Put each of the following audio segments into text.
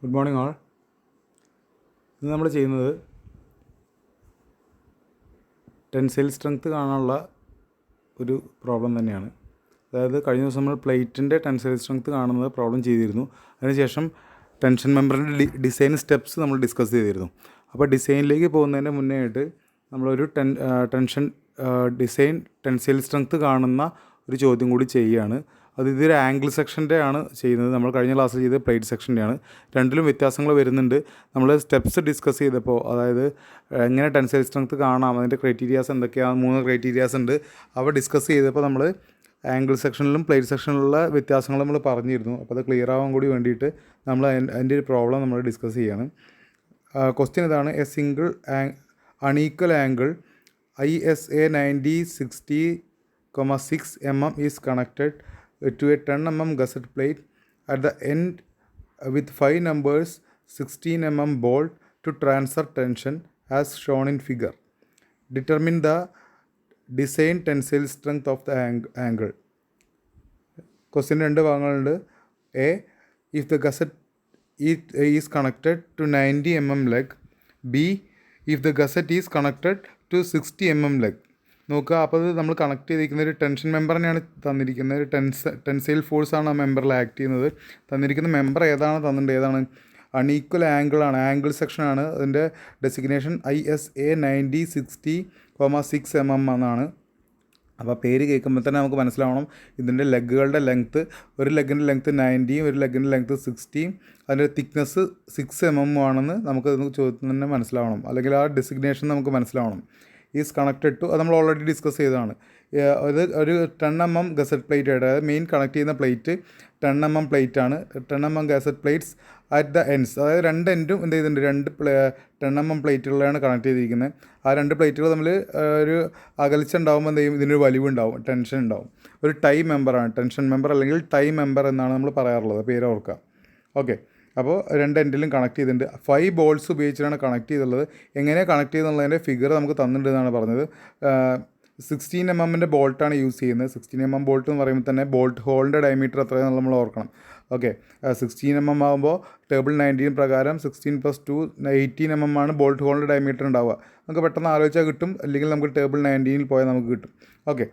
Good morning all. ഇന്ന് നമ്മൾ ചെയ്യുന്നത് ടെൻസൈൽ സ്ട്രെങ്ത് കാണാനുള്ള ഒരു പ്രോബ്ലം തന്നെയാണ്. അതായത് കഴിഞ്ഞ ദിവസം നമ്മൾ പ്ലേറ്റിൻ്റെ ടെൻസൈൽ സ്ട്രെങ്ത് കാണുന്നത് പ്രോബ്ലം ചെയ്തിരുന്നു. അതിനുശേഷം ടെൻഷൻ മെമ്പറിൻ്റെ ഡിസൈൻ സ്റ്റെപ്സ് നമ്മൾ ഡിസ്കസ് ചെയ്തിരുന്നു. അപ്പോൾ ഡിസൈനിലേക്ക് പോകുന്നതിൻ്റെ മുന്നേ ആയിട്ട് നമ്മളൊരു ടെൻഷൻ ഡിസൈൻ ടെൻസൈൽ സ്ട്രെങ്ത് കാണുന്ന ഒരു ചോദ്യം കൂടി ചെയ്യുകയാണ്. ഇതൊരു ആംഗിൾ സെക്ഷൻ്റെ ആണ് ചെയ്യുന്നത്. നമ്മൾ കഴിഞ്ഞ ക്ലാസ്സിൽ ചെയ്ത് പ്ലേറ്റ് സെക്ഷൻ്റെയാണ്. രണ്ടിലും വ്യത്യാസങ്ങൾ വരുന്നുണ്ട്. നമ്മൾ സ്റ്റെപ്സ് ഡിസ്കസ് ചെയ്തപ്പോൾ, അതായത് എങ്ങനെ ടെൻസൈൽ സ്ട്രെങ്ത് കാണാം, അതിൻ്റെ ക്രൈറ്റീരിയാസ് എന്തൊക്കെയാണ്, 3 ക്രൈറ്റീരിയാസ് ഉണ്ട്. അവ ഡിസ്കസ് ചെയ്തപ്പോൾ നമ്മൾ ആംഗിൾ സെക്ഷനിലും പ്ലേറ്റ് സെക്ഷനിലുള്ള വ്യത്യാസങ്ങൾ നമ്മൾ പറഞ്ഞിരുന്നു. അപ്പോൾ അത് ക്ലിയർ ആവാൻ കൂടി വേണ്ടിയിട്ട് നമ്മൾ അതിൻ്റെ ഒരു പ്രോബ്ലം നമ്മൾ ഡിസ്കസ് ചെയ്യുകയാണ്. ക്വസ്റ്റ്യൻ ഇതാണ്: A single unequal angle ISA 90 60,6 mm is connected to a 10 mm gusset plate at the end with 5 numbers 16 mm bolt to transfer tension as shown in figure. Determine the design tensile strength of the angle. Question 2 ഭാഗങ്ങളുണ്ട്. A, if the gusset is connected to 90 mm leg. B, if the gusset is connected to 60 mm leg. നോക്കുക, അപ്പോൾ അത് നമ്മൾ connect ചെയ്തിരിക്കുന്ന ഒരു tension മെമ്പറിനെയാണ് തന്നിരിക്കുന്നത്. ഒരു tensile ഫോഴ്സാണ് ആ മെമ്പറിൽ ആക്ട് ചെയ്യുന്നത്. തന്നിരിക്കുന്ന മെമ്പർ ഏതാണ് അൺഈക്വൽ ആംഗിളാണ്, ആംഗിൾ സെക്ഷനാണ്. അതിൻ്റെ ഡെസിഗ്നേഷൻ ISA 90 60,6 mm എന്നാണ്. അപ്പോൾ പേര് കേൾക്കുമ്പോൾ തന്നെ നമുക്ക് മനസ്സിലാവണം ഇതിൻ്റെ ലെഗുകളുടെ ലെങ്ത്ത്. ഒരു ലെഗിൻ്റെ ലെങ്ത്ത് 90യും ഒരു ലെഗിൻ്റെ ലെങ്ത്ത് 60യും അതിൻ്റെ തിക്നെസ് 6 mm ആണെന്ന് നമുക്ക് ചോദ്യത്തിൽ തന്നെ മനസ്സിലാവണം, അല്ലെങ്കിൽ ആ ഡെസിഗ്നേഷൻ നമുക്ക് മനസ്സിലാവണം. ഈസ് കണക്റ്റഡ് ടു, അത് നമ്മൾ ഓൾറെഡി ഡിസ്കസ് ചെയ്തതാണ്. അത് ഒരു 10 mm ഗസറ്റ് പ്ലേറ്റ് ആയിട്ട്, അതായത് മെയിൻ കണക്ട് ചെയ്യുന്ന പ്ലേറ്റ് 10 mm പ്ലേറ്റ് ആണ്. 10 mm gazette plates at the ends, അതായത് രണ്ട് എൻഡും എന്ത് ചെയ്തിട്ടുണ്ട്, 10 mm പ്ലേറ്റുകളിലാണ് കണക്ട് ചെയ്തിരിക്കുന്നത്. ആ രണ്ട് പ്ലേറ്റുകൾ തമ്മിൽ ഒരു അകൽച്ച ഉണ്ടാകുമ്പോൾ എന്ത് ചെയ്യും, ഇതിനൊരു വലിവുണ്ടാവും, ടെൻഷൻ ഉണ്ടാവും. ഒരു ടൈ മെമ്പറാണ് ടെൻഷൻ മെമ്പർ, അല്ലെങ്കിൽ ടൈ മെമ്പർ എന്നാണ് നമ്മൾ പറയാറുള്ളത്. പേര് ഓർക്കുക. ഓക്കെ, അപ്പോൾ രണ്ട് എൻഡിലും കണക്ട് ചെയ്തിട്ടുണ്ട്. 5 ബോൾട്സ് ഉപയോഗിച്ചിട്ടാണ് കണക്ട് ചെയ്തിട്ടുള്ളത്. എങ്ങനെ കണക്ട് ചെയ്തെന്നുള്ളതിൻ്റെ ഫിഗർ നമുക്ക് തന്നിട്ടുണ്ട് എന്നാണ് പറഞ്ഞത്. 16 mm ബോൾട്ടാണ് യൂസ് ചെയ്യുന്നത്. 16 mm ബോൾട്ട് എന്ന് പറയുമ്പോൾ തന്നെ ബോൾട്ട് ഹോളിൻ്റെ ഡയമീറ്റർ എത്രയാണ് നമ്മൾ ഓർക്കണം. ഓക്കെ, 16 mm ആകുമ്പോൾ ടേബിൾ 19 പ്രകാരം 16 + 2 18 mm ആണ് ബോൾട്ട് ഹോളിൻ്റെ ഡയമീറ്റർ ഉണ്ടാവുക. നമുക്ക് പെട്ടെന്ന് ആലോചിച്ചാൽ കിട്ടും, അല്ലെങ്കിൽ നമുക്ക് ടേബിൾ 19 പോയാൽ നമുക്ക് കിട്ടും. ഓക്കെ,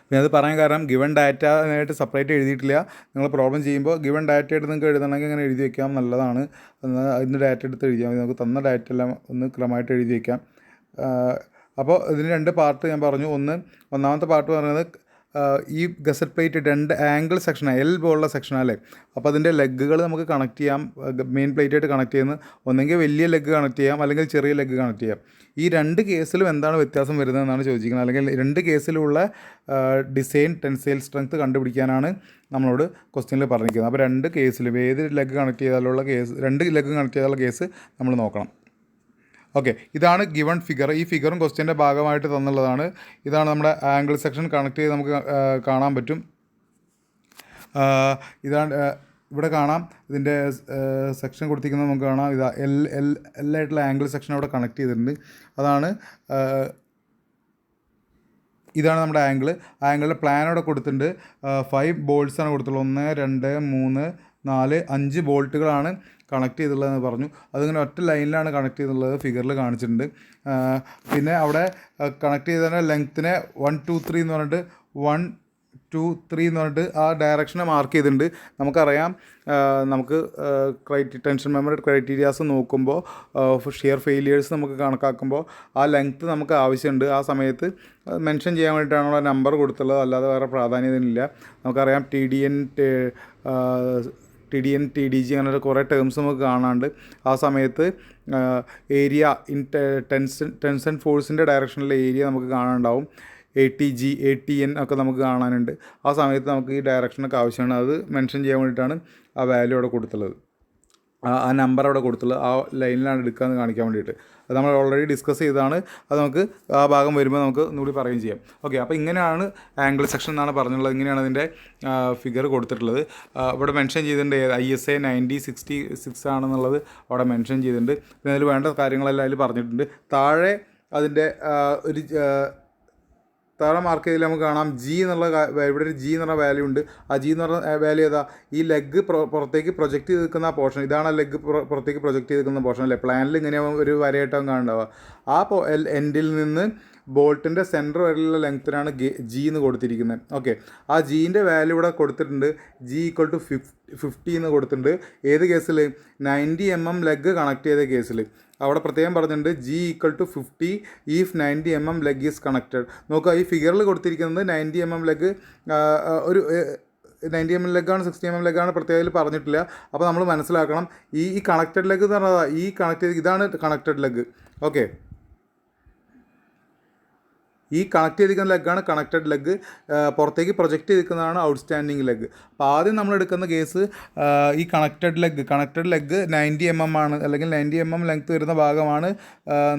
പിന്നെ അത് പറയാൻ കാരണം ഗിവൺ ഡാറ്റ ആയിട്ട് സെപ്പറേറ്റ് എഴുതിയിട്ടില്ല. നിങ്ങൾ പ്രോബ്ലം ചെയ്യുമ്പോൾ ഗിവൺ ഡാറ്റ ആയിട്ട് നിങ്ങൾക്ക് എഴുതണമെങ്കിൽ അങ്ങനെ എഴുതി വയ്ക്കാം, നല്ലതാണ്. അതിൻ്റെ ഡാറ്റ എടുത്ത് എഴുതിയാൽ മതി. നമുക്ക് തന്ന ഡാറ്റ എല്ലാം ഒന്ന് ക്രമമായിട്ട് എഴുതി വയ്ക്കാം. അപ്പോൾ ഇതിന് 2 പാർട്ട് ഞാൻ പറഞ്ഞു. ഒന്നാമത്തെ പാർട്ട് പറയുന്നത് ഈ ഗസറ്റ് പ്ലേറ്റ് 2 ആംഗിൾ സെക്ഷനാണ്, എൽ പോലുള്ള സെക്ഷനല്ലേ. അപ്പോൾ അതിൻ്റെ ലെഗുകൾ നമുക്ക് കണക്ട് ചെയ്യാം. മെയിൻ പ്ലേറ്റായിട്ട് കണക്ട് ചെയ്യുന്നത് ഒന്നെങ്കിൽ വലിയ ലെഗ് കണക്ട് ചെയ്യാം, അല്ലെങ്കിൽ ചെറിയ ലെഗ് കണക്ട് ചെയ്യാം. ഈ 2 കേസിലും എന്താണ് വ്യത്യാസം വരുന്നതെന്നാണ് ചോദിക്കുന്നത്. അല്ലെങ്കിൽ 2 കേസിലുള്ള ഡിസൈൻ ടെൻസൈൽ സ്ട്രെങ്ത് കണ്ടുപിടിക്കാനാണ് നമ്മളോട് ക്വസ്റ്റ്യനിൽ പറഞ്ഞിരിക്കുന്നത്. അപ്പോൾ 2 കേസിലും ഏത് ലെഗ് കണക്ട് ചെയ്താലുള്ള കേസ്, 2 ലെഗ് കണക്ട് ചെയ്താലുള്ള കേസ് നമ്മൾ നോക്കണം. ഓക്കെ, ഇതാണ് ഗിവൺ ഫിഗർ. ഈ ഫിഗറും ക്വസ്റ്റ്യൻ്റെ ഭാഗമായിട്ട് തന്നുള്ളതാണ്. ഇതാണ് നമ്മുടെ ആംഗിൾ സെക്ഷൻ കണക്ട് ചെയ്ത് നമുക്ക് കാണാൻ പറ്റും. ഇതാണ് ഇവിടെ കാണാം, ഇതിൻ്റെ സെക്ഷൻ കൊടുത്തിരിക്കുന്നത് നമുക്ക് കാണാം. ഇതാ എല്ലായിട്ടുള്ള ആംഗിൾ സെക്ഷൻ അവിടെ കണക്ട് ചെയ്തിട്ടുണ്ട്. ഇതാണ് നമ്മുടെ ആംഗിളിൻ്റെ പ്ലാൻ അവിടെ കൊടുത്തിട്ടുണ്ട്. 5 ബോൾട്ട്സാണ് കൊടുത്തുള്ളത്. 1 2 3 4 5 ബോൾട്ടുകളാണ് കണക്ട് ചെയ്തിട്ടുള്ളതെന്ന് പറഞ്ഞു. അതിങ്ങനെ ഒറ്റ ലൈനിലാണ് കണക്ട് ചെയ്തിട്ടുള്ളത്, ഫിഗറിൽ കാണിച്ചിട്ടുണ്ട്. പിന്നെ അവിടെ കണക്ട് ചെയ്തതിൻ്റെ ലെങ്ത്തിനെ 1 2 3 എന്ന് പറഞ്ഞിട്ട് 1 2 3 എന്ന് പറഞ്ഞിട്ട് ആ ഡയറക്ഷനെ മാർക്ക് ചെയ്തിട്ടുണ്ട്. നമുക്കറിയാം, നമുക്ക് ടെൻഷൻ മെമ്പർ ക്രൈറ്റീരിയാസ് നോക്കുമ്പോൾ ഷിയർ ഫെയിലിയേഴ്സ് നമുക്ക് കണക്കാക്കുമ്പോൾ ആ ലെങ്ത്ത് നമുക്ക് ആവശ്യമുണ്ട്. ആ സമയത്ത് മെൻഷൻ ചെയ്യാൻ വേണ്ടിയിട്ടാണ് ആ നമ്പർ കൊടുത്തുള്ളത്, അല്ലാതെ വേറെ പ്രാധാന്യത്തിനില്ല. നമുക്കറിയാം TDN TDG അങ്ങനെ കുറേ ടേംസ് നമുക്ക് കാണാണ്ട്. ആ സമയത്ത് ഏരിയ ടെൻഷൻ ഫോഴ്സിൻ്റെ ഡയറക്ഷനിലെ ഏരിയ നമുക്ക് കാണാനുണ്ടാവും. ATG ATN ഒക്കെ നമുക്ക് കാണാനുണ്ട്. ആ സമയത്ത് നമുക്ക് ഈ ഡയറക്ഷനൊക്കെ ആവശ്യമാണ്. അത് മെൻഷൻ ചെയ്യാൻ വേണ്ടിയിട്ടാണ് ആ വാല്യൂ അവിടെ കൊടുത്തുള്ളത്, ആ നമ്പർ അവിടെ കൊടുത്തുള്ളത്. ആ ലൈനിലാണ് എടുക്കുകയെന്ന് കാണിക്കാൻ വേണ്ടിയിട്ട്. അത് നമ്മൾ ഓൾറെഡി ഡിസ്കസ് ചെയ്തതാണ്. അത് നമുക്ക് ആ ഭാഗം വരുമ്പോൾ നമുക്ക് ഒന്നുകൂടി പറയുകയും ചെയ്യാം. ഓക്കെ, അപ്പോൾ ഇങ്ങനെയാണ് ആംഗിൾ സെക്ഷൻ എന്നാണ് പറഞ്ഞിട്ടുള്ളത്. ഇങ്ങനെയാണ് അതിൻ്റെ ഫിഗർ കൊടുത്തിട്ടുള്ളത്. ഇവിടെ മെൻഷൻ ചെയ്തിട്ടുണ്ട് ISA 90 66 ആണെന്നുള്ളത് അവിടെ മെൻഷൻ ചെയ്തിട്ടുണ്ട്. പിന്നെ അതിൽ വേണ്ട കാര്യങ്ങളെല്ലാം അതിൽ പറഞ്ഞിട്ടുണ്ട്. താഴെ അതിൻ്റെ താഴെ മാർക്ക് ചെയ്തതിൽ നമുക്ക് കാണാം ജി എന്നുള്ള ഇവിടെ ഒരു ജി എന്ന് പറഞ്ഞ വാല്യൂ ഉണ്ട്. ആ ജി എന്ന് പറഞ്ഞ വാല്യൂ ഏതാ? ഈ ലെഗ് പുറത്തേക്ക് പ്രൊജക്റ്റ് ചെയ്ത് നിൽക്കുന്ന ആ പോർഷൻ, ഇതാണ് ലെഗ് പുറത്തേക്ക് പ്രൊജക്റ്റ് ചെയ്ത് നിൽക്കുന്ന പോർഷൻ അല്ലേ. പ്ലാനിൽ ഇങ്ങനെയാവും ഒരു വരയായിട്ടാവും കാണുന്നുണ്ടാവുക. ആ എൻഡിൽ നിന്ന് ബോൾട്ടിൻ്റെ സെൻറ്റർ വരെയുള്ള ലെങ്ത്തിനാണ് ജി എന്ന് കൊടുത്തിരിക്കുന്നത്. ഓക്കെ, ആ ജീൻ്റെ വാല്യൂ ഇവിടെ കൊടുത്തിട്ടുണ്ട്. ജി ഈക്വൽ ടു 50 എന്ന് കൊടുത്തിട്ടുണ്ട്. ഏത് കേസിൽ? 90 mm ലെഗ് കണക്ട് ചെയ്ത കേസിൽ. അവിടെ പ്രത്യേകം പറഞ്ഞിട്ടുണ്ട് G equal to 50 if 90 mm leg is connected. നോക്കുക, ഈ ഫിഗറിൽ കൊടുത്തിരിക്കുന്നത് 90 mm ലെഗ് ഒരു 90 mm ലെഗാണ് 60 mm ലെഗാണ് പ്രത്യേകത്തിൽ പറഞ്ഞിട്ടില്ല. അപ്പോൾ നമ്മൾ മനസ്സിലാക്കണം, ഈ കണക്റ്റഡ് ലെഗ് എന്ന് പറഞ്ഞാൽ ഈ കണക്ട് ചെയ്ത് ഇതാണ് കണക്റ്റഡ് ലെഗ്. ഓക്കെ, ഈ കണക്ട് ചെയ്തിരിക്കുന്ന ലെഗാണ് കണക്റ്റഡ് ലെഗ്. പുറത്തേക്ക് പ്രൊജക്റ്റ് ചെയ്തിരിക്കുന്നതാണ് ഔട്ട്സ്റ്റാൻഡിങ് ലെഗ്. അപ്പോൾ ആദ്യം നമ്മൾ എടുക്കുന്ന കേസ് ഈ കണക്റ്റഡ് ലെഗ് 90 mm ആണ്, അല്ലെങ്കിൽ 90 mm ലെങ്ത്ത് വരുന്ന ഭാഗമാണ്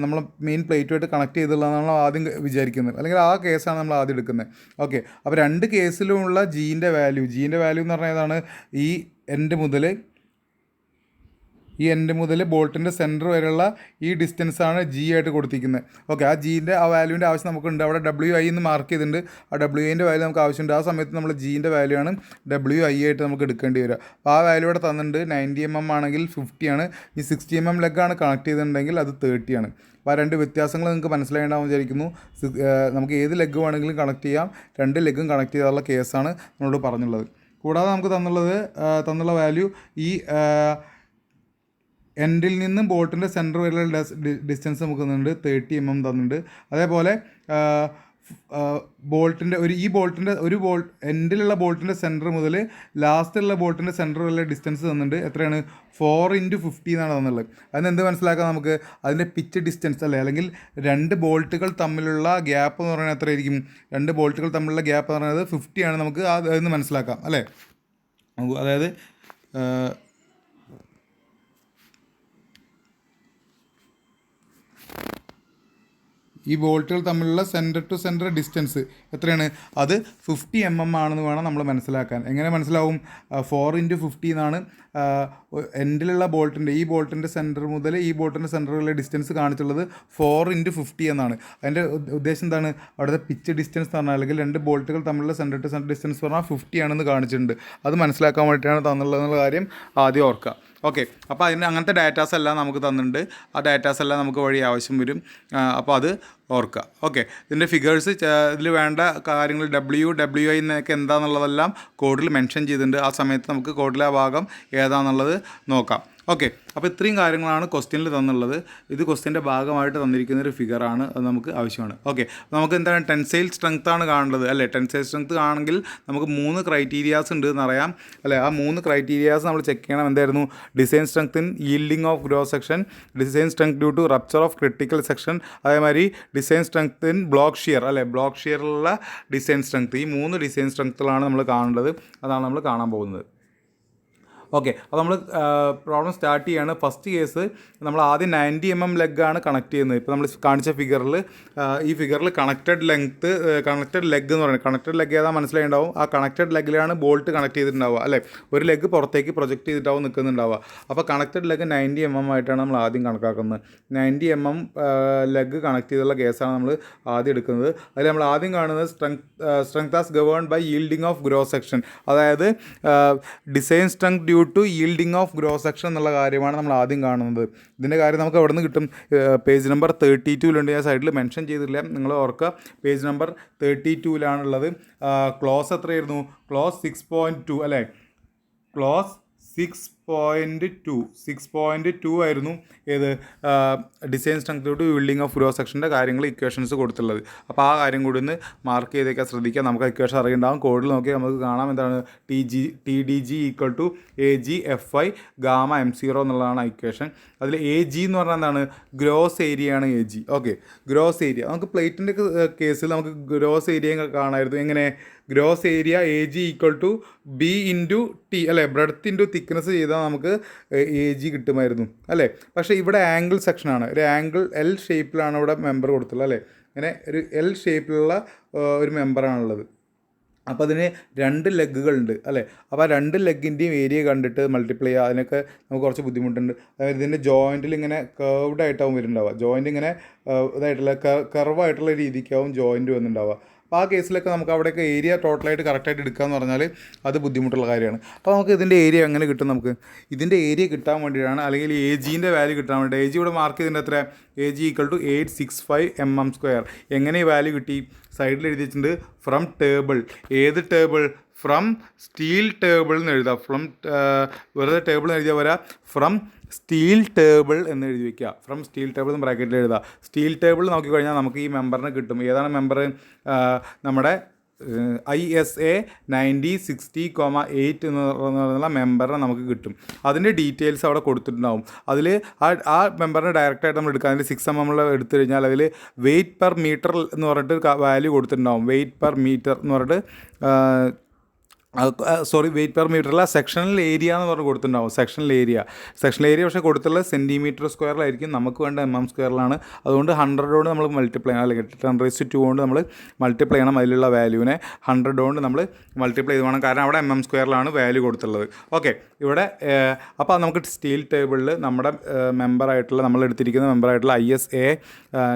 നമ്മൾ മെയിൻ പ്ലേറ്റുമായിട്ട് കണക്ട് ചെയ്തുള്ളതാണ് നമ്മൾ ആദ്യം വിചാരിക്കുന്നത്, അല്ലെങ്കിൽ ആ കേസാണ് നമ്മൾ ആദ്യം എടുക്കുന്നത്. ഓക്കെ, അപ്പോൾ രണ്ട് കേസിലുമുള്ള ജീൻ്റെ വാല്യൂ എന്ന് പറഞ്ഞാൽ ഏതാണ്? ഈ എൻഡ് മുതൽ ബോൾട്ടിൻ്റെ സെൻറ്റർ വരെയുള്ള ഈ ഡിസ്റ്റൻസാണ് ജി ആയിട്ട് കൊടുത്തിരിക്കുന്നത്. ഓക്കെ, ആ ജീൻ്റെ ആ വാല്യൂവിൻ്റെ ആവശ്യം നമുക്കുണ്ട്. അവിടെ WI എന്ന് മാർക്ക് ചെയ്തിട്ടുണ്ട്. ആ WIൻ്റെ വാല്യൂ നമുക്ക് ആവശ്യമുണ്ട്. ആ സമയത്ത് നമ്മൾ ജീൻ്റെ വാല്യൂ ആണ് WI ആയിട്ട് നമുക്ക് എടുക്കേണ്ടി വരിക. അപ്പോൾ ആ വാല്യൂ ഇവിടെ തന്നിട്ടുണ്ട്. 90 mm ആണെങ്കിൽ 50 ആണ്. ഈ 60 mm ലെഗാണ് കണക്ട് ചെയ്തിട്ടുണ്ടെങ്കിൽ അത് 30 ആണ്. അപ്പോൾ ആ രണ്ട് വ്യത്യാസങ്ങൾ നിങ്ങൾക്ക് മനസ്സിലായിട്ടുണ്ടാവും വിചാരിക്കുന്നു. നമുക്ക് ഏത് ലെഗ് വേണമെങ്കിലും കണക്ട് ചെയ്യാം. രണ്ട് ലെഗും കണക്ട് ചെയ്യാനുള്ള കേസാണ് നമ്മളോട് പറഞ്ഞുള്ളത്. കൂടാതെ നമുക്ക് തന്നുള്ള വാല്യൂ ഈ എൻഡിൽ നിന്ന് ബോൾട്ടിൻ്റെ സെൻറ്റർ വരെയുള്ള ഡിസ്റ്റൻസ് നമുക്ക് തന്നിട്ടുണ്ട്. 30 mm തന്നിട്ടുണ്ട്. അതേപോലെ ബോൾട്ടിൻ്റെ എൻഡിലുള്ള ബോൾട്ടിൻ്റെ സെൻറ്റർ മുതൽ ലാസ്റ്റിലുള്ള ബോൾട്ടിൻ്റെ സെൻറ്റർ വരെയുള്ള ഡിസ്റ്റൻസ് തന്നിട്ടുണ്ട്. എത്രയാണ്? 4 × 50 എന്നാണ് തന്നുള്ളത്. അതിന് എന്ത് മനസ്സിലാക്കാം നമുക്ക്? അതിൻ്റെ പിച്ച് ഡിസ്റ്റൻസ് അല്ലേ, അല്ലെങ്കിൽ രണ്ട് ബോൾട്ടുകൾ തമ്മിലുള്ള ഗ്യാപ്പ് എന്ന് പറയുന്നത് എത്രയായിരിക്കും? രണ്ട് ബോൾട്ടുകൾ തമ്മിലുള്ള ഗ്യാപ്പ് എന്ന് പറയുന്നത് 50 ആണ്. നമുക്ക് അതെന്ന് മനസ്സിലാക്കാം അല്ലേ. അതായത് ഈ ബോൾട്ടുകൾ തമ്മിലുള്ള സെൻറ്റർ ടു സെൻറ്റർ ഡിസ്റ്റൻസ് എത്രയാണ്? അത് 50 mm ആണെന്ന് വേണം നമ്മൾ മനസ്സിലാക്കാൻ. എങ്ങനെ മനസ്സിലാവും? 4 × 50 എന്നാണ് എൻഡിലുള്ള ഈ ബോൾട്ടിൻ്റെ സെൻറ്റർ മുതൽ ഈ ബോൾട്ടിൻ്റെ സെൻറ്ററുള്ള ഡിസ്റ്റൻസ് കാണിച്ചുള്ളത് 4 × 50 എന്നാണ്. അതിൻ്റെ ഉദ്ദേശം എന്താണ്? അവിടുത്തെ പിച്ച് ഡിസ്റ്റൻസ് എന്ന് പറഞ്ഞാൽ, അല്ലെങ്കിൽ രണ്ട് ബോൾട്ടുകൾ തമ്മിലുള്ള സെൻറ്റർ ടു സെൻറ്റർ ഡിസ്റ്റൻസ് പറഞ്ഞാൽ 50 ആണെന്ന് കാണിച്ചിട്ടുണ്ട്. അത് മനസ്സിലാക്കാൻ വേണ്ടിയിട്ടാണ് തന്നുള്ളതെന്നുള്ള കാര്യം ആദ്യം ഓർക്കുക. ഓക്കെ, അപ്പോൾ അതിന് അങ്ങനത്തെ ഡാറ്റാസ് എല്ലാം നമുക്ക് തന്നിട്ടുണ്ട്. ആ ഡാറ്റാസ് എല്ലാം നമുക്ക് വഴി ആവശ്യം വരും. അപ്പോൾ അത് ഓർക്കുക. ഓക്കെ, ഇതിൻ്റെ ഫിഗേഴ്സ് ഇതിൽ വേണ്ട കാര്യങ്ങൾ WI എന്നൊക്കെ എന്താണെന്നുള്ളതെല്ലാം കോഡിൽ മെൻഷൻ ചെയ്തിട്ടുണ്ട്. ആ സമയത്ത് നമുക്ക് കോഡിലെ ആ ഭാഗം ഏതാണെന്നുള്ളത് നോക്കാം. ഓക്കെ, അപ്പോൾ ഇത്രയും കാര്യങ്ങളാണ് ക്വസ്റ്റ്യനിൽ തന്നുള്ളത്. ഇത് ക്വസ്റ്റ്യൻ്റെ ഭാഗമായിട്ട് തന്നിരിക്കുന്ന ഒരു ഫിഗറാണ്. അത് നമുക്ക് ആവശ്യമാണ്. ഓക്കെ, നമുക്ക് എന്താണ് ടെൻസൈൽ സ്ട്രെങ്ത് ആണ് കാണേണ്ടത് അല്ലേ. ടെൻസൈൽ സ്ട്രെങ്ത് ആണെങ്കിൽ നമുക്ക് 3 ക്രൈറ്റീരിയാസ് ഉണ്ട് എന്നറിയാം അല്ലേ. ആ 3 ക്രൈറ്റീരിയാസ് നമ്മൾ ചെക്ക് ചെയ്യണം. എന്തായിരുന്നു? Design strength in yielding of gross section, design strength due to rupture of critical section, അതേമാതിരി design strength in block shear അല്ലേ. ബ്ലോക്ക് ഷിയറിലുള്ള ഡിസൈൻ സ്ട്രെങ്ത്. ഈ 3 ഡിസൈൻ സ്ട്രെങ്ത്തുകളാണ് നമ്മൾ കാണേണ്ടത്. അതാണ് നമ്മൾ കാണാൻ പോകുന്നത്. ഓക്കെ, അപ്പോൾ നമ്മൾ പ്രോബ്ലം സ്റ്റാർട്ട് ചെയ്യാണ്. ഫസ്റ്റ് കേസ് നമ്മൾ ആദ്യം 90 mm ലെഗാണ് കണക്ട് ചെയ്യുന്നത്. ഇപ്പോൾ നമ്മൾ കാണിച്ച ഫിഗറിൽ ഈ ഫിഗറിൽ കണക്റ്റഡ് ലെഗ് എന്ന് പറയുന്നത്, കണക്റ്റഡ് ലെഗ് ഏതാ മനസ്സിലായിട്ടുണ്ടാവും. ആ കണക്റ്റഡ് ലെഗിലാണ് ബോൾട്ട് കണക്ട് ചെയ്തിട്ടുണ്ടാവുക അല്ലേ. ഒരു ലെഗ് പുറത്തേക്ക് പ്രൊജക്റ്റ് ചെയ്തിട്ടാവും നിൽക്കുന്നുണ്ടാവുക. അപ്പോൾ കണക്റ്റഡ് ലെഗ് 90 mm ആയിട്ടാണ് നമ്മൾ ആദ്യം കണക്കാക്കുന്നത്. 90 mm ലെഗ് കണക്ട് ചെയ്തുള്ള കേസാണ് നമ്മൾ ആദ്യം എടുക്കുന്നത്. അതിൽ നമ്മൾ ആദ്യം കാണുന്നത് strength as governed by yielding of gross section, അതായത് design strength due to yielding of gross section എന്നുള്ള കാര്യമാണ് നമ്മൾ ആദ്യം കാണുന്നത്. ഇതിൻ്റെ കാര്യം നമുക്ക് എവിടെ നിന്ന് കിട്ടും? പേജ് നമ്പർ 32 ഞാൻ സൈഡിൽ മെൻഷൻ ചെയ്തിട്ടില്ല, നിങ്ങൾ ഓർക്കുക. പേജ് നമ്പർ 32 ക്ലോസ് എത്രയായിരുന്നു? ക്ലോസ് 6.2 അല്ലേ. ക്ലോസ് 6.2 ആയിരുന്നു ഏത് design strength to yielding of gross സെക്ഷൻ്റെ കാര്യങ്ങൾ ഇക്വേഷൻസ് കൊടുത്തുള്ളത്. അപ്പോൾ ആ കാര്യം കൂടി ഒന്ന് മാർക്ക് ചെയ്തേക്കാൻ ശ്രദ്ധിക്കുക. നമുക്ക് ഇക്വേഷൻ അറിയുണ്ടാകും. കോഡിൽ നോക്കി നമുക്ക് കാണാം എന്താണ് TDG = AG FI gamma M0 എന്നുള്ളതാണ് ഇക്വേഷൻ. അതിൽ AG എന്ന് പറഞ്ഞാൽ എന്താണ്? ഗ്രോസ് ഏരിയ ആണ് AG. ഓക്കെ, ഗ്രോസ് ഏരിയ നമുക്ക് പ്ലേറ്റിൻ്റെ കേസിൽ നമുക്ക് ഗ്രോസ് ഏരിയ കാണാമായിരുന്നു. എങ്ങനെ? Gross area AG = B × T അല്ലേ. ബ്രെഡ്ത്ത് ഇൻറ്റു തിക്നെസ് ചെയ്താൽ നമുക്ക് AG കിട്ടുമായിരുന്നു അല്ലേ. പക്ഷേ ഇവിടെ ആംഗിൾ സെക്ഷനാണ്. ഒരു ആംഗിൾ L ഷേപ്പിലാണ് ഇവിടെ മെമ്പർ കൊടുത്തുള്ളത് അല്ലേ. ഇങ്ങനെ ഒരു L ഷേപ്പിലുള്ള ഒരു മെമ്പറാണുള്ളത്. അപ്പോൾ അതിന് 2 ലെഗുകളുണ്ട് അല്ലേ. അപ്പോൾ ആ 2 ലെഗിൻ്റെയും ഏരിയ കണ്ടിട്ട് മൾട്ടിപ്ലൈ ചെയ്യുക, അതിനൊക്കെ നമുക്ക് കുറച്ച് ബുദ്ധിമുട്ടുണ്ട്. അതായത് ഇതിൻ്റെ ജോയിൻറ്റിൽ ഇങ്ങനെ കർവ്ഡ് ആയിട്ടാവും വരുന്നുണ്ടാവുക. ജോയിൻ്റ് ഇങ്ങനെ ഇതായിട്ടുള്ള കർവായിട്ടുള്ള രീതിക്കാവും ജോയിൻറ്റ് വന്നിട്ടുണ്ടാവുക. അപ്പോൾ ആ കേസിലൊക്കെ നമുക്ക് അവിടെയൊക്കെ ഏരിയ ടോട്ടലായിട്ട് കറക്റ്റായിട്ട് എടുക്കുക എന്ന് പറഞ്ഞാൽ അത് ബുദ്ധിമുട്ടുള്ള കാര്യമാണ്. അപ്പോൾ നമുക്ക് ഇതിൻ്റെ ഏരിയ എങ്ങനെ കിട്ടും? നമുക്ക് ഇതിൻ്റെ ഏരിയ കിട്ടാൻ വേണ്ടിയിട്ടാണ്, അല്ലെങ്കിൽ എ ജിൻ്റെ വാല്യൂ കിട്ടാൻ വേണ്ടി എ ജി ഇവിടെ മാർക്ക് ചെയ്തിട്ടുണ്ട് എത്ര? A G equal to 865 mm². എങ്ങനെ ഈ വാല്യൂ കിട്ടി? സൈഡിൽ എഴുതി വെച്ചിട്ടുണ്ട് ഫ്രം ടേബിൾ. ഏത് ടേബിൾ? ഫ്രം സ്റ്റീൽ ടേബിൾ എന്ന് എഴുതാം. വെറുതെ ടേബിൾ എന്ന് എഴുതിയാൽ വരാം, ഫ്രം സ്റ്റീൽ ടേബിൾ എന്ന് എഴുതി വയ്ക്കുക. ഫ്രം സ്റ്റീൽ ടേബിൾ എന്ന് ബ്രാക്കറ്റിൽ എഴുതുക. സ്റ്റീൽ ടേബിൾ നോക്കിക്കഴിഞ്ഞാൽ നമുക്ക് ഈ മെമ്പറിന് കിട്ടും. ഏതാണ് മെമ്പർ? നമ്മുടെ ISA 9060,8 എന്നുള്ള മെമ്പറിനെ നമുക്ക് കിട്ടും. അതിൻ്റെ ഡീറ്റെയിൽസ് അവിടെ കൊടുത്തിട്ടുണ്ടാവും. അതിൽ ആ മെമ്പറിനെ ഡയറക്റ്റായിട്ട് നമ്മൾ എടുക്കുക. അതിൽ 6 mm എടുത്തു കഴിഞ്ഞാൽ അതിൽ വെയ്റ്റ് പെർ മീറ്റർ എന്ന് പറഞ്ഞിട്ട് വാല്യൂ കൊടുത്തിട്ടുണ്ടാവും. വെയ്റ്റ് പെർ മീറ്റർ എന്ന് പറഞ്ഞിട്ട് വെയ്റ്റ് പെർ മീറ്ററല്ല, സെക്ഷണൽ ഏരിയ എന്ന് പറഞ്ഞ് കൊടുത്തിട്ടുണ്ടാവും. സെക്ഷണൽ ഏരിയ പക്ഷേ കൊടുത്തുള്ളത് cm²ആയിരിക്കും. നമുക്ക് വേണ്ട mm². അതുകൊണ്ട് 100 കൊണ്ട് നമ്മൾ മൾട്ടിപ്ലൈ ചെയ്യണം, അല്ലെങ്കിൽ 10⁻² കൊണ്ട് നമ്മൾ മൾട്ടിപ്ലൈ ചെയ്യണം. അതിലുള്ള വാല്യൂവിനെ 100 കൊണ്ട് നമ്മൾ മൾട്ടിപ്ലൈ ചെയ്ത് വേണം, കാരണം അവിടെ mm² വാല്യൂ കൊടുത്തുള്ളത്. ഓക്കെ, ഇവിടെ അപ്പോൾ നമുക്ക് സ്റ്റീൽ ടേബിളിൽ നമ്മുടെ മെമ്പറായിട്ടുള്ള, നമ്മൾ എടുത്തിരിക്കുന്ന മെമ്പറായിട്ടുള്ള ISA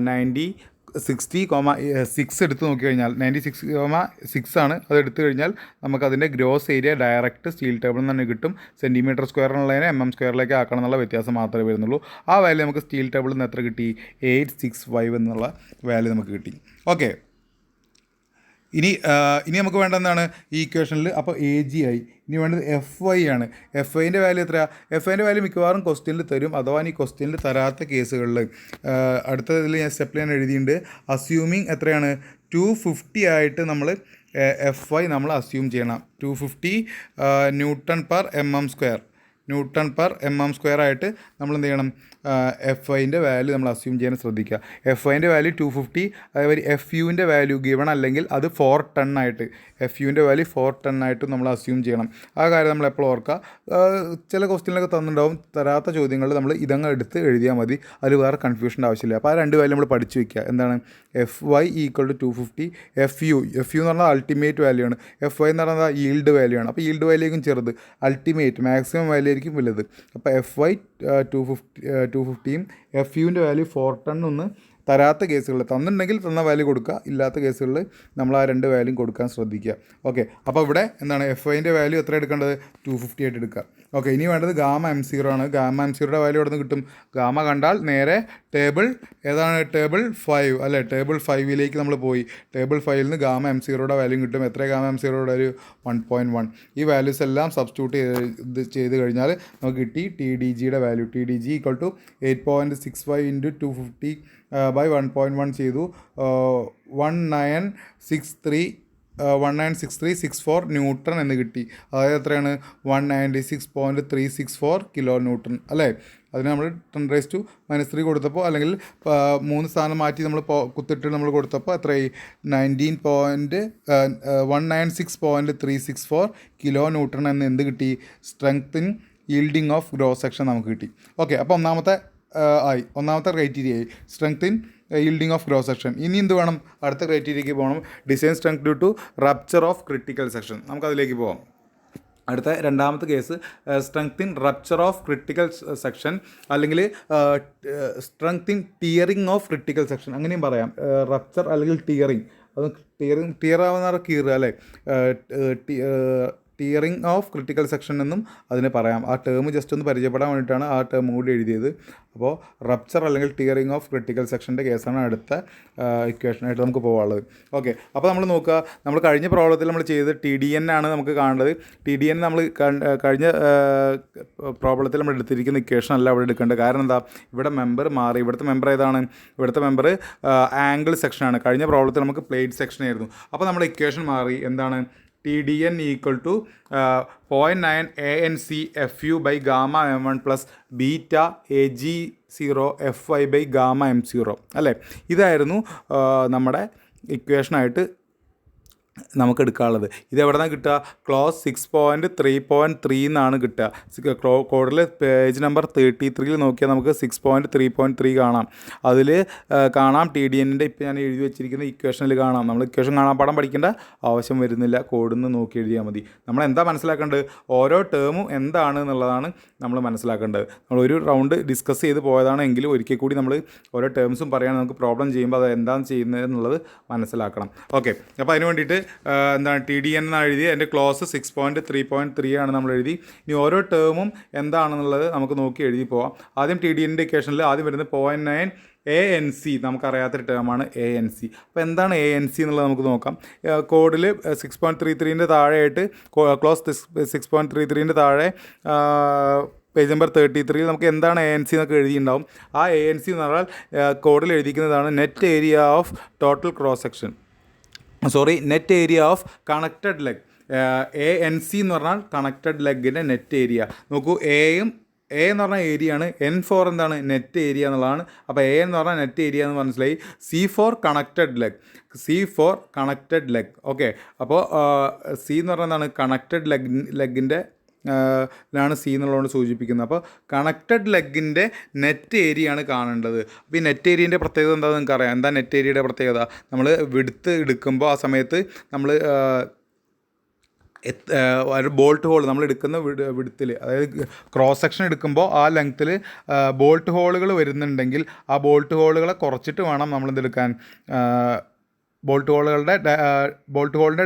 9060,6 എടുത്ത് നോക്കിക്കഴിഞ്ഞാൽ 96,6 ആണ്. അത് എടുത്തു കഴിഞ്ഞാൽ നമുക്കതിൻ്റെ ഗ്രോസ് ഏരിയ ഡയറക്റ്റ് സ്റ്റീൽ ടേബിളിൽ നിന്ന് തന്നെ കിട്ടും. cm² എന്നുള്ളതിനെ mm² ആക്കണം എന്നുള്ള വ്യത്യാസം മാത്രമേ വരുന്നുള്ളൂ. ആ വാല്യൂ നമുക്ക് സ്റ്റീൽ ടേബിളിൽ നിന്ന് എത്ര കിട്ടി? 865 എന്നുള്ള വാല്യൂ നമുക്ക് കിട്ടി. ഓക്കെ, ഇനി നമുക്ക് വേണ്ട എന്താണ് ഈ ഇക്വേഷനിൽ? അപ്പോൾ AG ആയി. ഇനി വേണ്ടത് FY ആണ്. FIൻ്റെ വാല്യൂ എത്രയാണ്? FIൻ്റെ വാല്യൂ മിക്കവാറും ക്വസ്റ്റ്യനിൽ തരും. അഥവാ ഈ ക്വസ്റ്റ്യനിൽ തരാത്ത കേസുകളിൽ അടുത്തതിൽ ഞാൻ സ്റ്റെപ്പിൽ ഞാൻ എഴുതിയിട്ടുണ്ട്. അസ്യൂമിങ് എത്രയാണ്? 250 ആയിട്ട് നമ്മൾ FY നമ്മൾ അസ്യൂം ചെയ്യണം. 250 Newton/mm² ആയിട്ട് നമ്മൾ എന്ത് ചെയ്യണം? FIൻ്റെ വാല്യൂ നമ്മൾ അസ്യൂം ചെയ്യാൻ ശ്രദ്ധിക്കുക. FIൻ്റെ വാല്യൂ 250, അതേപോലെ FUവിൻ്റെ വാല്യൂ ഗിവൺ അല്ലെങ്കിൽ അത് 4 ടൺ ആയിട്ട്, FUവിൻ്റെ വാല്യൂ 4 ടൺ ആയിട്ട് നമ്മൾ അസ്യൂം ചെയ്യണം. ആ കാര്യം നമ്മൾ എപ്പോൾ ഓർക്കുക. ചില ക്വസ്റ്റ്യനിലൊക്കെ തന്നിട്ടുണ്ടാവും, തരാത്ത ചോദ്യങ്ങളിൽ നമ്മൾ ഇതങ്ങ് എടുത്ത് എഴുതിയാൽ മതി. അതിൽ വേറെ കൺഫ്യൂഷൻ്റെ ആവശ്യമില്ല. അപ്പോൾ ആ രണ്ട് വാല്യൂ നമ്മൾ പഠിച്ചു വയ്ക്കുക. എന്താണ്? FY ഈക്വൽ ടു 250, FU എന്ന് പറഞ്ഞാൽ അൾട്ടിമേറ്റ് വാല്യൂ ആണ്. FY എന്ന് പറഞ്ഞാൽ ഈൽഡ് വാല്യൂ ആണ്. അപ്പോൾ ഈൽഡ് വാല്യൂക്കും ചെറുത്, അൾട്ടിമേറ്റ് മാക്സിമം വാല്യൂ ആയിരിക്കും വലുത്. അപ്പോൾ FY 250യും FUവിൻ്റെ വാല്യൂ 4 ടൺ ഒന്ന് തരാത്ത കേസുകളിൽ, തന്നിട്ടുണ്ടെങ്കിൽ തന്ന വാല്യൂ കൊടുക്കുക, ഇല്ലാത്ത കേസുകളിൽ നമ്മൾ ആ രണ്ട് വാല്യൂ കൊടുക്കാൻ ശ്രദ്ധിക്കുക. ഓക്കെ, അപ്പോൾ ഇവിടെ എന്താണ്? FIൻ്റെ വാല്യൂ എത്ര എടുക്കേണ്ടത്? 250 ആയിട്ട് എടുക്കുക. ഓക്കെ, ഇനി വേണ്ടത് γm0 ആണ്. γm0യുടെ വാല്യൂ എവിടെ നിന്ന് കിട്ടും? ഗാമ കണ്ടാൽ നേരെ ടേബിൾ ഏതാണ്? ടേബിൾ 5 അല്ലേ? ടേബിൾ 5ലേക്ക് നമ്മൾ പോയി. ടേബിൾ 5ൽ നിന്ന് γm0യുടെ വാല്യൂ കിട്ടും. എത്ര γm0യുടെ ഒരു 1.1. ഈ വാല്യൂസ് എല്ലാം സബ്സ്റ്റിറ്റ്യൂട്ട് ചെയ്ത് കഴിഞ്ഞാൽ നമുക്ക് കിട്ടി TDGയുടെ value. TDG equal to 8.65 × 250 by 1.1 ചെയ്തു. 196364 ന്യൂട്ടൺ എന്ന് കിട്ടി. അതായത് എത്രയാണ്? 196.364 കിലോ ന്യൂട്ടൺ അല്ലേ? അതിന് നമ്മൾ 10⁻³ കൊടുത്തപ്പോൾ, അല്ലെങ്കിൽ 3 സ്ഥാനം മാറ്റി നമ്മൾ കുത്തിട്ട് നമ്മൾ കൊടുത്തപ്പോൾ എത്രയായി? 196.364 കിലോ ന്യൂട്ടൺ എന്ന് എന്ത് കിട്ടി? Strength in yielding of gross section നമുക്ക് കിട്ടി. ഓക്കെ, അപ്പോൾ ഒന്നാമത്തെ ക്രൈറ്റീരിയ ആയി, strength in yielding of gross section. ഇനി എന്ത് വേണം? അടുത്ത ക്രൈറ്റീരിയയ്ക്ക് പോകണം. Design strength due to rupture of critical section. നമുക്കതിലേക്ക് പോകാം. അടുത്ത രണ്ടാമത്തെ case strength in rupture of critical section, അല്ലെങ്കിൽ strength in tearing of critical section, അങ്ങനെയും പറയാം. റപ്ചർ അല്ലെങ്കിൽ ടിയറിങ്. അത് ടിയർ ആവുന്ന കീറുക അല്ലേ? ടിയറിങ് ഓഫ് ക്രിട്ടിക്കൽ സെക്ഷൻ എന്നും അതിന് പറയാം. ആ ടേം ജസ്റ്റ് ഒന്ന് പരിചയപ്പെടാൻ വേണ്ടിയിട്ടാണ് ആ ടേം കൂടി എഴുതിയത്. അപ്പോൾ റപ്ചർ അല്ലെങ്കിൽ ടിയറിങ് ഓഫ് ക്രിട്ടിക്കൽ സെക്ഷൻ്റെ കേസാണ് അടുത്ത ഇക്വേഷനായിട്ട് നമുക്ക് പോകാനുള്ളത്. ഓക്കെ, അപ്പോൾ നമ്മൾ നോക്കുക, നമ്മൾ കഴിഞ്ഞ പ്രോബ്ലത്തിൽ നമ്മൾ ചെയ്തത് TDN ആണ് നമുക്ക് കാണേണ്ടത്. TDN നമ്മൾ കഴിഞ്ഞ പ്രോബ്ലത്തിൽ നമ്മൾ എടുത്തിരിക്കുന്ന ഇക്വേഷൻ അല്ല ഇവിടെ എടുക്കേണ്ടത്. കാരണം എന്താ? ഇവിടെ മെമ്പർ മാറി. ഇവിടുത്തെ മെമ്പർ ഏതാണ്? ഇവിടുത്തെ മെമ്പർ ആംഗിൾ സെക്ഷനാണ്. കഴിഞ്ഞ പ്രോബ്ലത്തിൽ നമുക്ക് പ്ലേറ്റ് സെക്ഷൻ ആയിരുന്നു. അപ്പോൾ നമ്മുടെ ഇക്വേഷൻ മാറി. എന്താണ്? TDN equal to 0.9 ANC FU by gamma m1 plus beta AG0 FY by gamma m0 അല്ലേ? ഇതായിരുന്നു നമ്മുടെ ഇക്വേഷനായിട്ട് നമുക്ക് എടുക്കാനുള്ളത്. ഇത് എവിടെ നിന്നാണ് കിട്ടുക? ക്ലോസ് 6.3.3 എന്നാണ് കിട്ടുക. കോഡിൽ പേജ് നമ്പർ 33 നോക്കിയാൽ നമുക്ക് 6.3.3 കാണാം. അതിൽ കാണാം TDNൻ്റെ ഇപ്പോൾ ഞാൻ എഴുതി വെച്ചിരിക്കുന്ന ഇക്വേഷനിൽ കാണാം. നമ്മൾ ഇക്വേഷൻ കാണാൻ പാഠം പഠിക്കേണ്ട ആവശ്യം വരുന്നില്ല, കോഡിൽ നിന്ന് നോക്കി എഴുതിയാൽ മതി. നമ്മൾ എന്താ മനസ്സിലാക്കേണ്ടത്? ഓരോ ടേമും എന്താണ് എന്നുള്ളതാണ് നമ്മൾ മനസ്സിലാക്കേണ്ടത്. നമ്മൾ ഒരു റൗണ്ട് ഡിസ്കസ് ചെയ്ത് പോയതാണെങ്കിൽ ഒരിക്കൽ കൂടി നമ്മൾ ഓരോ ടേംസും പറയുകയാണെങ്കിൽ നമുക്ക് പ്രോബ്ലം ചെയ്യുമ്പോൾ അത് എന്താണ് ചെയ്യുന്നത് എന്നുള്ളത് മനസ്സിലാക്കണം. ഓക്കെ, അപ്പോൾ അതിന് വേണ്ടിയിട്ട് എന്താണ് TDN എന്നാണ് എഴുതി. അതിൻ്റെ ക്ലോസ് 6.3.3 ആണ് നമ്മൾ എഴുതി. ഇനി ഓരോ ടേമും എന്താണെന്നുള്ളത് നമുക്ക് നോക്കി എഴുതി പോവാം. ആദ്യം TDNൻ്റെ ഇക്വേഷനിൽ ആദ്യം വരുന്നത് 0.9 ANC, നമുക്കറിയാത്തൊരു ടേമാണ് ANC. അപ്പോൾ എന്താണ് ANC എന്നുള്ളത് നമുക്ക് നോക്കാം. കോഡിൽ 6.33ൻ്റെ താഴെയായിട്ട് ക്ലോസ് 6.33ൻ്റെ താഴെ പേജ് നമ്പർ 33 നമുക്ക് എന്താണ് ANC എന്നൊക്കെ എഴുതിയിട്ടുണ്ടാവും. ആ ANC എന്ന് പറഞ്ഞാൽ കോഡിൽ എഴുതിക്കുന്നതാണ് net area of total cross section, net area of connected leg. ANC എന്ന് പറഞ്ഞാൽ കണക്റ്റഡ് ലെഗിൻ്റെ നെറ്റ് ഏരിയ. നോക്കൂ, A എന്ന് പറഞ്ഞാൽ ഏരിയ ആണ്, N4 എന്താണ് നെറ്റ് ഏരിയ എന്നുള്ളതാണ്. അപ്പോൾ A എന്ന് പറഞ്ഞാൽ നെറ്റ് ഏരിയ എന്ന് മനസ്സിലായി. C4 connected leg. ഓക്കെ, അപ്പോൾ C എന്ന് പറഞ്ഞാൽ എന്താണ്? കണക്റ്റഡ് ലെഗിൻ്റെ ാണ് C എന്നുള്ളതുകൊണ്ട് സൂചിപ്പിക്കുന്നത്. അപ്പോൾ കണക്റ്റഡ് ലെഗിൻ്റെ നെറ്റ് ഏരിയ ആണ് കാണേണ്ടത്. അപ്പോൾ ഈ നെറ്റ് ഏരിയൻ്റെ പ്രത്യേകത എന്താണെന്ന് നിങ്ങൾക്ക് അറിയാം. എന്താ നെറ്റ് ഏരിയയുടെ പ്രത്യേകത? നമ്മൾ വിഡ്ത്ത് എടുക്കുമ്പോൾ ആ സമയത്ത് നമ്മൾ ഒരു ബോൾട്ട് ഹോൾ നമ്മൾ എടുക്കുന്ന വിഡ്ത്തിൽ, അതായത് ക്രോസ് സെക്ഷൻ എടുക്കുമ്പോൾ ആ ലെങ്ത്തിൽ ബോൾട്ട് ഹോളുകൾ വരുന്നുണ്ടെങ്കിൽ ആ ബോൾട്ട് ഹോളുകളെ കുറച്ചിട്ട് വേണം നമ്മളെന്തെടുക്കാൻ, ബോൾട്ട് ഹോളിൻ്റെ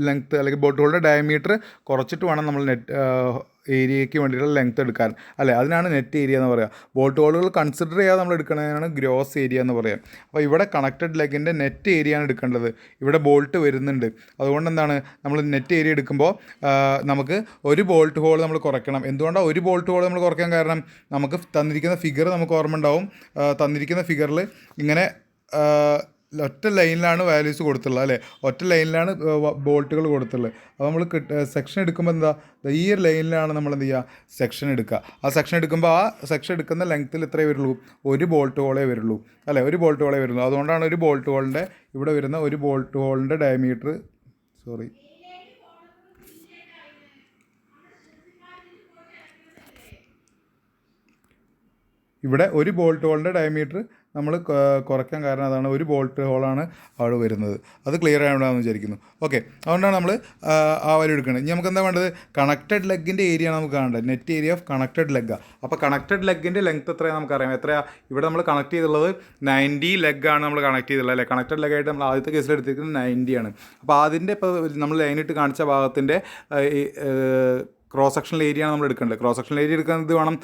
ലെങ്ത്ത് അല്ലെങ്കിൽ ബോൾട്ട് ഹോളിൻ്റെ ഡയമീറ്റർ കുറച്ചിട്ട് വേണം നമ്മൾ നെറ്റ് ഏരിയയ്ക്ക് വേണ്ടിയിട്ടുള്ള ലെങ്ത്ത് എടുക്കാൻ, അല്ലേ? അതിനാണ് നെറ്റ് ഏരിയ എന്ന് പറയുക. ബോൾട്ട് ഹോളുകൾ കൺസിഡർ ചെയ്യാതെ നമ്മൾ എടുക്കുന്നതിനാണ് ഗ്രോസ് ഏരിയ എന്ന് പറയുക. അപ്പോൾ ഇവിടെ കണക്റ്റഡ് ലെഗിൻ്റെ നെറ്റ് ഏരിയ ആണ് എടുക്കേണ്ടത്. ഇവിടെ ബോൾട്ട് വരുന്നുണ്ട്, അതുകൊണ്ട് എന്താണ് നമ്മൾ നെറ്റ് ഏരിയ എടുക്കുമ്പോൾ നമുക്ക് ഒരു ബോൾട്ട് ഹോൾ നമ്മൾ കുറയ്ക്കണം. എന്തുകൊണ്ടാണ് ഒരു ബോൾട്ട് ഹോൾ നമ്മൾ കുറയ്ക്കാൻ കാരണം? നമുക്ക് തന്നിരിക്കുന്ന ഫിഗർ നമുക്ക് ഓർമ്മ ഉണ്ടാവും. തന്നിരിക്കുന്ന ഫിഗറിൽ ഇങ്ങനെ ഒറ്റ ലൈനിലാണ് വാല്യൂസ് കൊടുത്തുള്ളത്, അല്ലേ? ഒറ്റ ലൈനിലാണ് ബോൾട്ടുകൾ കൊടുത്തുള്ളത്. അപ്പോൾ നമ്മൾ സെക്ഷൻ എടുക്കുമ്പോൾ എന്താ, ഈ ഒരു ലൈനിലാണ് നമ്മൾ എന്ത് ചെയ്യുക, സെക്ഷൻ എടുക്കുക. ആ സെക്ഷൻ എടുക്കുമ്പോൾ ആ സെക്ഷൻ എടുക്കുന്ന ലെങ്ത്തിൽ എത്രയേ വരുള്ളൂ? ഒരു ബോൾട്ട് ഹോളേ വരുള്ളൂ, അല്ലേ? ഒരു ബോൾട്ട് ഹോളേ വരുള്ളൂ. അതുകൊണ്ടാണ് ഒരു ബോൾട്ട് ഹോളിൻ്റെ ഇവിടെ വരുന്ന ഒരു ബോൾട്ട് ഹോളിൻ്റെ ഡയമീറ്റർ ഇവിടെ ഒരു ബോൾട്ട് ഹോളിൻ്റെ ഡയമീറ്റർ നമ്മൾ കുറയ്ക്കാൻ കാരണം അതാണ്. ഒരു ബോൾട്ട് ഹോളാണ് അവിടെ വരുന്നത്. അത് ക്ലിയർ ആയതുകൊണ്ടാണെന്ന് വിചാരിക്കുന്നു. ഓക്കെ, അതുകൊണ്ടാണ് നമ്മൾ ആ വാല്യൂ എടുക്കുന്നത്. ഇനി നമുക്ക് എന്താ വേണ്ടത്? കണക്റ്റഡ് ലെഗിൻ്റെ ഏരിയ ആണ് നമുക്ക് കാണേണ്ടത്. നെറ്റ് ഏരിയ ഓഫ് കണക്റ്റഡ് ലെഗാണ്. അപ്പോൾ കണക്റ്റഡ് ലെഗിൻ്റെ ലെങ്ത്ത് എത്രയാണ് നമുക്കറിയാം. എത്രയാണ് ഇവിടെ നമ്മൾ കണക്ട് ചെയ്തുള്ളത്? 90 ലെഗാണ് നമ്മൾ കണക്ട് ചെയ്തുള്ളത്, അല്ലേ? കണക്റ്റഡ് ലെഗായിട്ട് നമ്മൾ ആദ്യത്തെ കേസിൽ എടുത്തിരിക്കുന്നത് 90 ആണ്. അപ്പോൾ അതിൻ്റെ ഇപ്പോൾ നമ്മൾ ലൈനിട്ട് കാണിച്ച ഭാഗത്തിൻ്റെ ക്രോസ് സെക്ഷണൽ ഏരിയ ആണ് നമ്മൾ എടുക്കേണ്ടത്. ക്രോസ് സെക്ഷണൽ ഏരിയ എടുക്കുന്നത് വേണം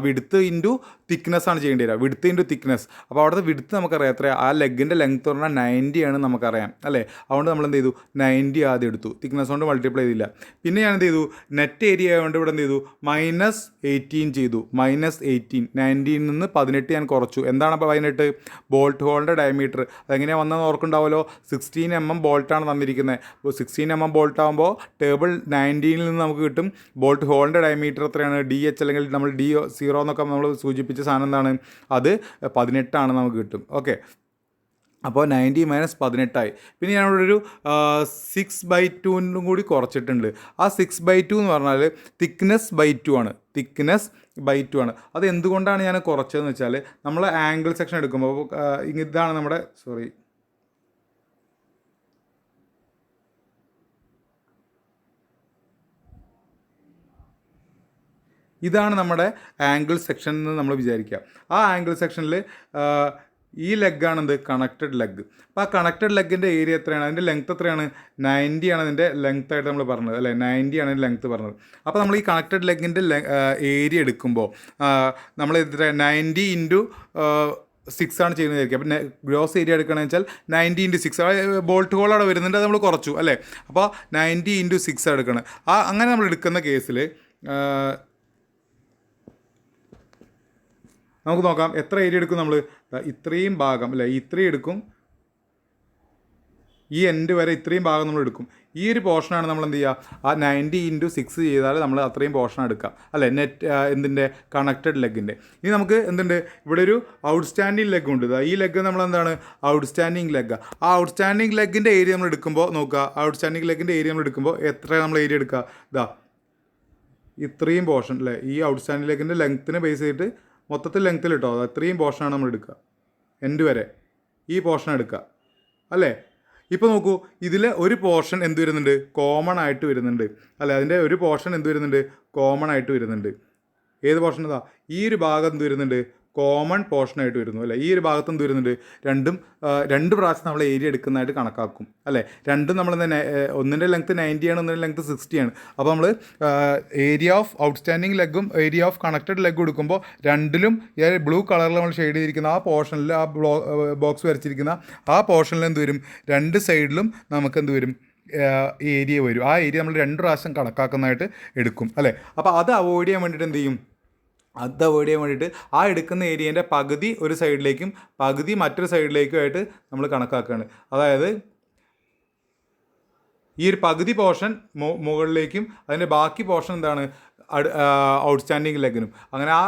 വിഡ്ത്ത് ഇൻറ്റു തിക്നെസ് ആണ് ചെയ്യേണ്ടി വരിക. Width into thickness. അപ്പോൾ അവിടുത്തെ വിഡ്ത്ത് നമുക്കറിയാം എത്രയാണ്? ആ ലെഗിൻ്റെ ലെങ്ത്ത് പറഞ്ഞാൽ 90 ആണ് നമുക്കറിയാം, അല്ലേ? അതുകൊണ്ട് നമ്മൾ എന്ത് ചെയ്തു? 90 ആദ്യം എടുത്തു, തിക്നെസ് കൊണ്ട് മൾട്ടിപ്ലൈ ചെയ്തില്ല. പിന്നെ ഞാൻ എന്ത് ചെയ്തു? നെറ്റ് ഏരിയ ആയതുകൊണ്ട് ഇവിടെ എന്ത് ചെയ്തു? -18 ചെയ്തു. -18, 90ൽ നിന്ന് 18 ഞാൻ കുറച്ചു. എന്താണ് അപ്പോൾ 18? ബോൾട്ട് ഹോളിൻ്റെ ഡയമീറ്റർ. അതെങ്ങനെയാണ് വന്നതെന്ന് ഓർക്കുന്നുണ്ടാവുമല്ലോ. 16 mm ബോൾട്ടാണ് തന്നിരിക്കുന്നത്. അപ്പോൾ 16 mm ബോൾട്ട് ആകുമ്പോൾ ടേബിൾ 19ൽ നിന്ന് നമുക്ക് കിട്ടും ബോൾട്ട് ഹോളിൻ്റെ ഡയമീറ്റർ എത്രയാണ്? DH അല്ലെങ്കിൽ നമ്മൾ D0 എന്നൊക്കെ നമ്മൾ സൂചിപ്പിച്ച സാധനം എന്താണ്? അത് 18 നമുക്ക് കിട്ടും. ഓക്കെ, അപ്പോൾ 90 - 18 പിന്നെ ഞാനിവിടെ ഒരു 6/2 കൂടി കുറച്ചിട്ടുണ്ട്. ആ 6/2 എന്ന് പറഞ്ഞാൽ തിക്നെസ് ബൈ 2 ആണ്. അത് എന്തുകൊണ്ടാണ് ഞാൻ കുറച്ചതെന്ന് വെച്ചാൽ നമ്മൾ ആംഗിൾ സെക്ഷൻ എടുക്കുമ്പോൾ ഇതാണ് നമ്മുടെ ഇതാണ് നമ്മുടെ ആംഗിൾ സെക്ഷൻ എന്ന് നമ്മൾ വിചാരിക്കുക. ആ ആംഗിൾ സെക്ഷനിൽ ഈ ലെഗാണെന്ത്? Connected leg. അപ്പോൾ ആ കണക്റ്റഡ് ലെഗിൻ്റെ ഏരിയ എത്രയാണ്? അതിൻ്റെ ലെങ്ത്ത് എത്രയാണ്? 90 ആണ് അതിൻ്റെ ലെങ്ത്ത് ആയിട്ട് നമ്മൾ പറഞ്ഞത്, അല്ലേ? 90 ആണ് അതിൻ്റെ ലെങ്ത്ത് പറഞ്ഞത്. അപ്പോൾ നമ്മൾ ഈ കണക്റ്റഡ് ലെഗിൻ്റെ ഏരിയ എടുക്കുമ്പോൾ നമ്മൾ 90 × 6 ആണ് ചെയ്യുന്നത് വിചാരിക്കുക. അപ്പോൾ ഗ്രോസ് ഏരിയ എടുക്കുകയാണെന്ന് വെച്ചാൽ 90 × 6 ബോൾട്ട് ഹോൾ അവിടെ വരുന്നുണ്ട്, അത് നമ്മൾ കുറച്ചു, അല്ലേ? അപ്പോൾ 90 × 6 എടുക്കണം. അങ്ങനെ നമ്മൾ എടുക്കുന്ന കേസിൽ നമുക്ക് നോക്കാം എത്ര ഏരിയ എടുക്കും. നമ്മൾ ഇത്രയും ഭാഗം, അല്ലേ? ഇത്രയും എടുക്കും, ഈ എൻഡ് വരെ ഇത്രയും ഭാഗം നമ്മൾ എടുക്കും. ഈ ഒരു പോർഷനാണ് നമ്മൾ എന്ത് ചെയ്യുക, ആ 90x6 ചെയ്താൽ നമ്മൾ അത്രയും പോർഷൻ എടുക്കുക അല്ലേ, നെറ്റ് എന്തിൻ്റെ കണക്റ്റഡ് ലെഗിൻ്റെ. ഇനി നമുക്ക് എന്തുണ്ട്, ഇവിടെ ഒരു ഔട്ട്സ്റ്റാൻഡിങ് ലെഗ് ഉണ്ട്. ഈ ലെഗ് നമ്മൾ എന്താണ്, ഔട്ട്സ്റ്റാൻഡിങ് ലെഗ്. ആ ഔട്ട്സ്റ്റാൻഡിങ് ലെഗിൻ്റെ ഏരിയ നമ്മൾ എടുക്കുമ്പോൾ നോക്കുക, ഔട്ട്സ്റ്റാൻഡിങ് ലെഗിൻ്റെ ഏരിയ നമ്മൾ എടുക്കുമ്പോൾ എത്ര നമ്മൾ ഏരിയ എടുക്കുക, ഇതാ ഇത്രയും പോർഷൻ അല്ലേ, ഈ ഔട്ട്സ്റ്റാൻഡിങ് ലെഗിൻ്റെ ലെങ്ത്തിനെ ബേസ് ചെയ്തിട്ട് മൊത്തത്തിൽ ലെങ്ത്തിൽ കിട്ടോ, അത്രയും പോർഷനാണ് നമ്മൾ എടുക്കുക, എൻഡ് വരെ ഈ പോർഷൻ എടുക്കുക അല്ലേ. ഇപ്പോൾ നോക്കൂ, ഇതിൽ ഒരു പോർഷൻ എന്ത് വരുന്നുണ്ട്, കോമൺ ആയിട്ട് വരുന്നുണ്ട് അല്ലേ, അതിൻ്റെ ഒരു പോർഷൻ എന്ത് വരുന്നുണ്ട്, കോമൺ ആയിട്ട് വരുന്നുണ്ട്. ഏത് പോർഷൻ ഇതാ, ഈ ഒരു ഭാഗം എന്ത് വരുന്നുണ്ട്, കോമൺ പോർഷനായിട്ട് വരുന്നു അല്ലേ. ഈ ഒരു ഭാഗത്ത് എന്ത് വരുന്നുണ്ട്, രണ്ട് പ്രാവശ്യം നമ്മൾ ഏരിയ എടുക്കുന്നതായിട്ട് കണക്കാക്കും അല്ലേ. രണ്ടും നമ്മൾ ഒന്നിൻ്റെ ലെങ്ത്ത് 90 ആണ്, ഒന്നിൻ്റെ ലെങ്ത്ത് 60 ആണ്. അപ്പോൾ നമ്മൾ ഏരിയ ഓഫ് ഔട്ട്സ്റ്റാൻഡിങ് ലെഗും ഏരിയ ഓഫ് കണക്റ്റഡ് ലെഗും എടുക്കുമ്പോൾ രണ്ടിലും ബ്ലൂ കളറിൽ നമ്മൾ ഷെയ്ഡ് ചെയ്തിരിക്കുന്ന ആ പോർഷനിൽ, ആ ബോക്സ് വരച്ചിരിക്കുന്ന ആ പോർഷനിൽ എന്ത് വരും, രണ്ട് സൈഡിലും നമുക്ക് എന്ത് വരും, ഏരിയ വരും. ആ ഏരിയ നമ്മൾ 2 പ്രാവശ്യം കണക്കാക്കുന്നതായിട്ട് എടുക്കും അല്ലേ. അപ്പോൾ അത് അവോയ്ഡ് ചെയ്യാൻ വേണ്ടിയിട്ട് എന്ത് ചെയ്യും, അത് അവോയ്ഡ് ചെയ്യാൻ വേണ്ടിയിട്ട് ആ എടുക്കുന്ന ഏരിയേൻ്റെ പകുതി ഒരു സൈഡിലേക്കും പകുതി മറ്റൊരു സൈഡിലേക്കും ആയിട്ട് നമ്മൾ കണക്കാക്കുകയാണ്. അതായത് ഈ ഒരു പകുതി പോർഷൻ മുകളിലേക്കും അതിൻ്റെ ബാക്കി പോർഷൻ എന്താണ്, ഔട്ട്സ്റ്റാൻഡിങ് ലെഗിനും. അങ്ങനെ ആ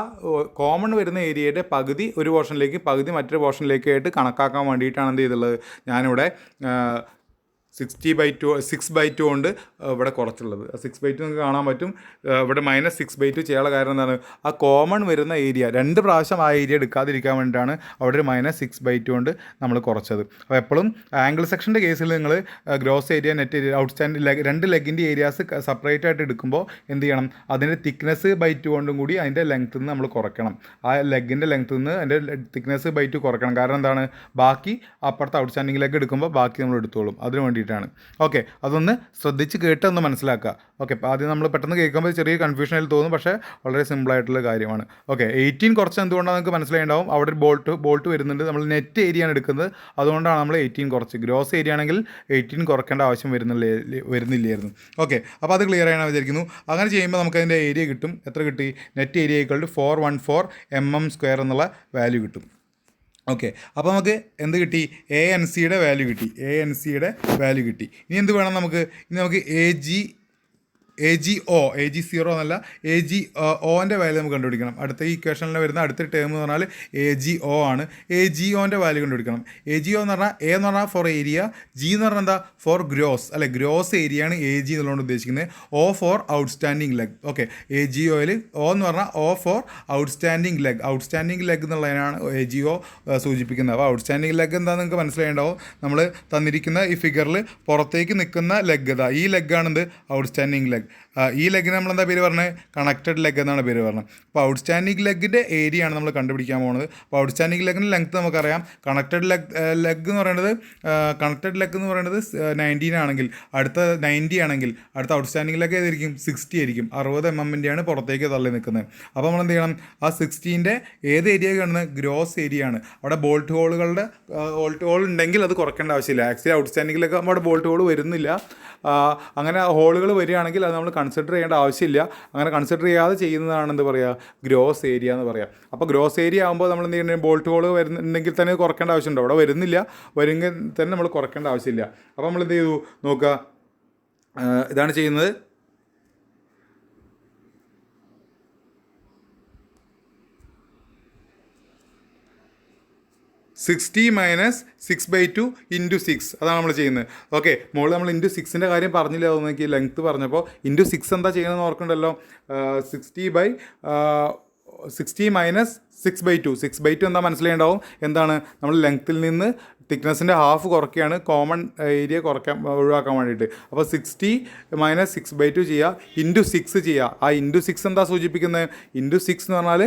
കോമൺ വരുന്ന ഏരിയയുടെ പകുതി ഒരു പോർഷനിലേക്ക് പകുതി മറ്റൊരു പോർഷനിലേക്കായിട്ട് കണക്കാക്കാൻ വേണ്ടിയിട്ടാണ് എന്ത് ചെയ്തുള്ളത്, ഞാനിവിടെ 6/2 കൊണ്ട് ഇവിടെ കുറച്ചുള്ളത്. 6/2 നിങ്ങൾക്ക് കാണാൻ പറ്റും. ഇവിടെ -6/2 ചെയ്യാനുള്ള കാരണം എന്താണ്, ആ കോമൺ വരുന്ന ഏരിയ 2 പ്രാവശ്യം ആ ഏരിയ എടുക്കാതിരിക്കാൻ വേണ്ടിയിട്ടാണ് അവിടെ ഒരു -6/2 കൊണ്ട് നമ്മൾ കുറച്ചത്. അപ്പോൾ എപ്പോഴും ആംഗിൾ സെക്ഷൻ്റെ കേസിൽ നിങ്ങൾ gross area, net area, outstanding leg, 2 ലെഗിൻ്റെ ഏരിയാസ് സെപ്പറേറ്റ് ആയിട്ട് എടുക്കുമ്പോൾ എന്ത് ചെയ്യണം, അതിൻ്റെ തിക്നെസ് /2 കൊണ്ടും കൂടി അതിൻ്റെ ലെങ്ത്ത് നിന്ന് നമ്മൾ കുറയ്ക്കണം. ആ ലെഗിൻ്റെ ലെങ്ത്ത് നിന്ന് അതിൻ്റെ തിക്നെസ് /2 കുറയ്ക്കണം. കാരണം എന്താണ്, ബാക്കി അപ്പുറത്ത് ഔട്ട്സ്റ്റാൻഡിങ് ലെഗ് എടുക്കുമ്പോൾ ബാക്കി നമ്മൾ എടുത്തോളും. അതിന് വേണ്ടിയിട്ടാണ്. ഓക്കെ, അതൊന്ന് ശ്രദ്ധിച്ച് കേട്ടൊന്ന് മനസ്സിലാക്കുക. ഓക്കെ, അപ്പോൾ ആദ്യം നമ്മൾ പെട്ടെന്ന് കേൾക്കുമ്പോൾ ചെറിയ കൺഫ്യൂഷനിൽ തോന്നും, പക്ഷേ വളരെ സിമ്പിളായിട്ടുള്ള കാര്യമാണ്. ഓക്കെ, 18 കുറച്ച് എന്തുകൊണ്ടാണ് നിങ്ങൾക്ക് മനസ്സിലായിട്ടുണ്ടാവും. അവിടെ ഒരു ബോൾട്ട് വരുന്നുണ്ട്. നമ്മൾ നെറ്റ് ഏരിയ ആണ് എടുക്കുന്നത്, അതുകൊണ്ടാണ് നമ്മൾ 18 കുറച്ച്. ഗ്രോസ് ഏരിയ ആണെങ്കിൽ 18 കുറയ്ക്കേണ്ട ആവശ്യം വരുന്നില്ലായിരുന്നു. ഓക്കെ, അപ്പോൾ അത് ക്ലിയർ ആണെന്ന് വിചാരിക്കുന്നു. അങ്ങനെ ചെയ്യുമ്പോൾ നമുക്ക് അതിൻ്റെ ഏരിയ കിട്ടും. എത്ര കിട്ടി, നെറ്റ് ഏരിയ = 414 mm² എന്നുള്ള വാല്യൂ കിട്ടും. ഓക്കെ, അപ്പോൾ നമുക്ക് എന്ത് കിട്ടി, ANCയുടെ വാല്യൂ കിട്ടി. ഇനി എന്ത് വേണം നമുക്ക്, AG0 എന്നല്ല, AGOൻ്റെ വാല്യൂ നമുക്ക് കണ്ടുപിടിക്കണം. അടുത്ത ഇക്വേഷനിൽ വരുന്ന അടുത്ത ടേം എന്ന് പറഞ്ഞാൽ AGO ആണ്. AGOൻ്റെ വാല്യൂ കണ്ടുപിടിക്കണം. AGO എന്ന് പറഞ്ഞാൽ A എന്ന് പറഞ്ഞാൽ ഫോർ ഏരിയ, G എന്ന് പറഞ്ഞാൽ എന്താ, ഫോർ ഗ്രോസ് അല്ലെ, ഗ്രോസ് ഏരിയ ആണ് AG എന്നുള്ളതുകൊണ്ട് ഉദ്ദേശിക്കുന്നത്. O for outstanding leg. Okay, AGOയിൽ O എന്ന് പറഞ്ഞാൽ O ഫോർ ഔട്ട്സ്റ്റാൻഡിങ് ലെഗ് എന്നുള്ളതിനാണ് AGO സൂചിപ്പിക്കുന്നത്. അപ്പോൾ ഔട്ട്സ്റ്റാൻഡിങ് ലെഗ് എന്താണെന്ന് നിങ്ങൾക്ക് മനസ്സിലായിട്ടുണ്ടാവും. നമ്മൾ തന്നിരിക്കുന്ന ഈ ഫിഗറിൽ പുറത്തേക്ക് നിൽക്കുന്ന ലെഗ് ഇതാ, ഈ ലെഗാണെന്ത്, ഔട്ട്സ്റ്റാൻഡിങ് ലെഗ്. ഈ ലെഗിന് നമ്മളെന്താ പേര് പറഞ്ഞത്, കണക്റ്റഡ് ലെഗ് എന്നാണ് പേര് പറഞ്ഞത്. അപ്പോൾ ഔട്ട്സ്റ്റാൻഡിങ് ലെഗിൻ്റെ ഏരിയ ആണ് നമ്മൾ കണ്ടുപിടിക്കാൻ പോകുന്നത്. അപ്പോൾ ഔട്ട്സ്റ്റാൻഡിങ് ലെഗിൻ്റെ ലെങ്ത്ത് നമുക്കറിയാം. കണക്റ്റഡ് ലെഗ് എന്ന് പറയുന്നത് 19 ആണെങ്കിൽ, അടുത്ത 90 ആണെങ്കിൽ അടുത്ത ഔട്ട്സ്റ്റാൻഡിങ് ലെഗ് ഏതായിരിക്കും, 60 ആയിരിക്കും. 60 mm പുറത്തേക്ക് തള്ളി നിൽക്കുന്നത്. അപ്പോൾ നമ്മൾ എന്ത് ചെയ്യണം, ആ 60ൻ്റെ ഏത് ഏരിയ കാണുന്നത്, ഗ്രോസ് ഏരിയ ആണ്. അവിടെ ബോൾട്ട് ഹോൾ ഉണ്ടെങ്കിൽ അത് കുറയ്ക്കേണ്ട ആവശ്യമില്ല. ആക്ച്വലി ഔട്ട്സ്റ്റാൻഡിങ് ലെഗ് ആകുമ്പോൾ അവിടെ ബോൾട്ട് ഹോൾ വരുന്നില്ല. അങ്ങനെ ഹോളുകൾ വരികയാണെങ്കിൽ അത് നമ്മൾ കൺസിഡർ ചെയ്യേണ്ട ആവശ്യമില്ല. അങ്ങനെ കൺസിഡർ ചെയ്യാതെ ചെയ്യുന്നതാണ് എന്ത് പറയുക, ഗ്രോസ് ഏരിയ എന്ന് പറയുക. അപ്പോൾ ഗ്രോസ് ഏരിയ ആകുമ്പോൾ നമ്മൾ എന്ത് ചെയ്യുന്നത്, ബോൾട്ട് ഹോൾ വരുന്നുണ്ടെങ്കിൽ തന്നെ കുറയ്ക്കേണ്ട ആവശ്യമുണ്ടോ, അവിടെ വരുന്നില്ല, വരുമെങ്കിൽ തന്നെ നമ്മൾ കുറയ്ക്കേണ്ട ആവശ്യമില്ല. അപ്പോൾ നമ്മൾ എന്ത് ചെയ്തു നോക്കുക, ഇതാണ് ചെയ്യുന്നത്. -60 6/2 × 6 അതാണ് നമ്മൾ ചെയ്യുന്നത്. ഓക്കെ, മുകളിൽ നമ്മൾ ×6ൻ്റെ കാര്യം പറഞ്ഞില്ല, എനിക്ക് ലെങ്ത്ത് പറഞ്ഞപ്പോൾ ×6 എന്താ ചെയ്യുന്നതെന്ന് ഓർക്കണ്ടല്ലോ. 60 6/2 എന്താ മനസ്സിലായിട്ടുണ്ടാവും. എന്താണ്, നമ്മൾ ലെങ്ത്തിൽ നിന്ന് തിക്നെസ്സിൻ്റെ ഹാഫ് കുറയ്ക്കുകയാണ്, കോമൺ ഏരിയ ഒഴിവാക്കാൻ വേണ്ടിയിട്ട്. അപ്പോൾ 60 - 6/2 ചെയ്യുക, ×6 ചെയ്യുക. ആ ×6 എന്താ സൂചിപ്പിക്കുന്നത്, ×6 എന്ന് പറഞ്ഞാൽ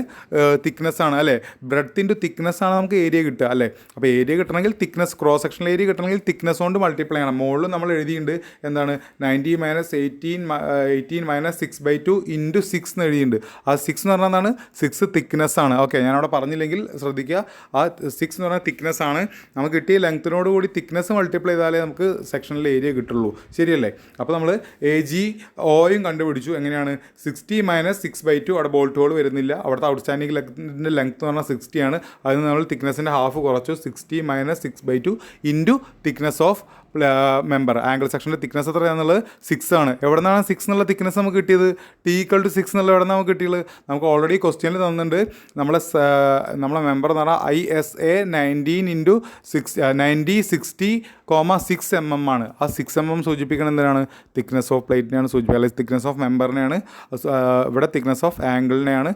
തിക്നെസ്സാണ് അല്ലേ, ബ്രെഡ്ത്ത് × തിക്നെസ്സാണ് നമുക്ക് ഏരിയ കിട്ടുക അല്ലേ. അപ്പോൾ ഏരിയ കിട്ടണമെങ്കിൽ തിക്നെസ്, ക്രോസ് സെക്ഷണൽ ഏരിയ കിട്ടണമെങ്കിൽ തിക്നെസ് കൊണ്ട് മൾട്ടിപ്ലൈ ചെയ്യണം. മുകളിൽ നമ്മൾ എഴുതിയിട്ടുണ്ട് എന്താണ്, 90 - 18 - 6/2 × 6 എന്ന് എഴുതിയിട്ടുണ്ട്. ആ 6 എന്ന് പറഞ്ഞാൽ എന്താണ്, 6 തിക്നെസ്സാണ്. ഓക്കെ, ഞാനവിടെ പറഞ്ഞില്ലെങ്കിൽ ശ്രദ്ധിക്കുക. ആ 6 എന്ന് പറഞ്ഞാൽ തിക്നെസ്സാണ്. നമുക്ക് കിട്ടിയ ലെങ്ത്തിനോട് കൂടി തിക്നെസ് മൾട്ടിപ്ലൈ ചെയ്താലേ നമുക്ക് സെക്ഷനിൽ ഏരിയ കിട്ടുള്ളൂ. ശരിയല്ലേ. അപ്പോൾ നമ്മൾ AGOയും കണ്ടുപിടിച്ചു. എങ്ങനെയാണ്, 60 - 6/2, അവിടെ ബോൾട്ട് ഹോൾ വരുന്നില്ല. അവിടുത്തെ ഔട്ട്സ്റ്റാൻഡിങ് ലെഗിൻ്റെ ലെങ്ത്ത് എന്ന് പറഞ്ഞാൽ 60 ആണ്. അതിന് നമ്മൾ തിക്നെസ്സിൻ്റെ ഹാഫ് കുറച്ചു, 60 - 6/2 × തിക്നെസ് ഓഫ് മെമ്പർ. ആംഗിൾ സെക്ഷൻ്റെ തിക്നെസ് എത്രയാണെന്നുള്ളത് 6 ആണ്. എവിടെ നിന്നാണ് 6 എന്നുള്ള തിക്നെസ് നമുക്ക് കിട്ടിയത്? T=6 എന്നുള്ള എവിടെ നിന്നാണ് നമുക്ക് കിട്ടിയത്? നമുക്ക് ഓൾറെഡി ക്വസ്റ്റ്യനിൽ തന്നിട്ടുണ്ട്. നമ്മളെ മെമ്പർ എന്ന് പറഞ്ഞാൽ ISA 90/60,6 mm ആണ്. ആ 6 mm സൂചിപ്പിക്കുന്നത് എന്തിനാണ്? തിക്നെസ് ഓഫ് പ്ലേറ്റിനെയാണ് സൂചിപ്പിക്കുക, അല്ലെങ്കിൽ തിക്നെസ് ഓഫ് മെമ്പറിനെയാണ്. ഇവിടെ തിക്നെസ് ഓഫ് ആംഗിളിനെയാണ്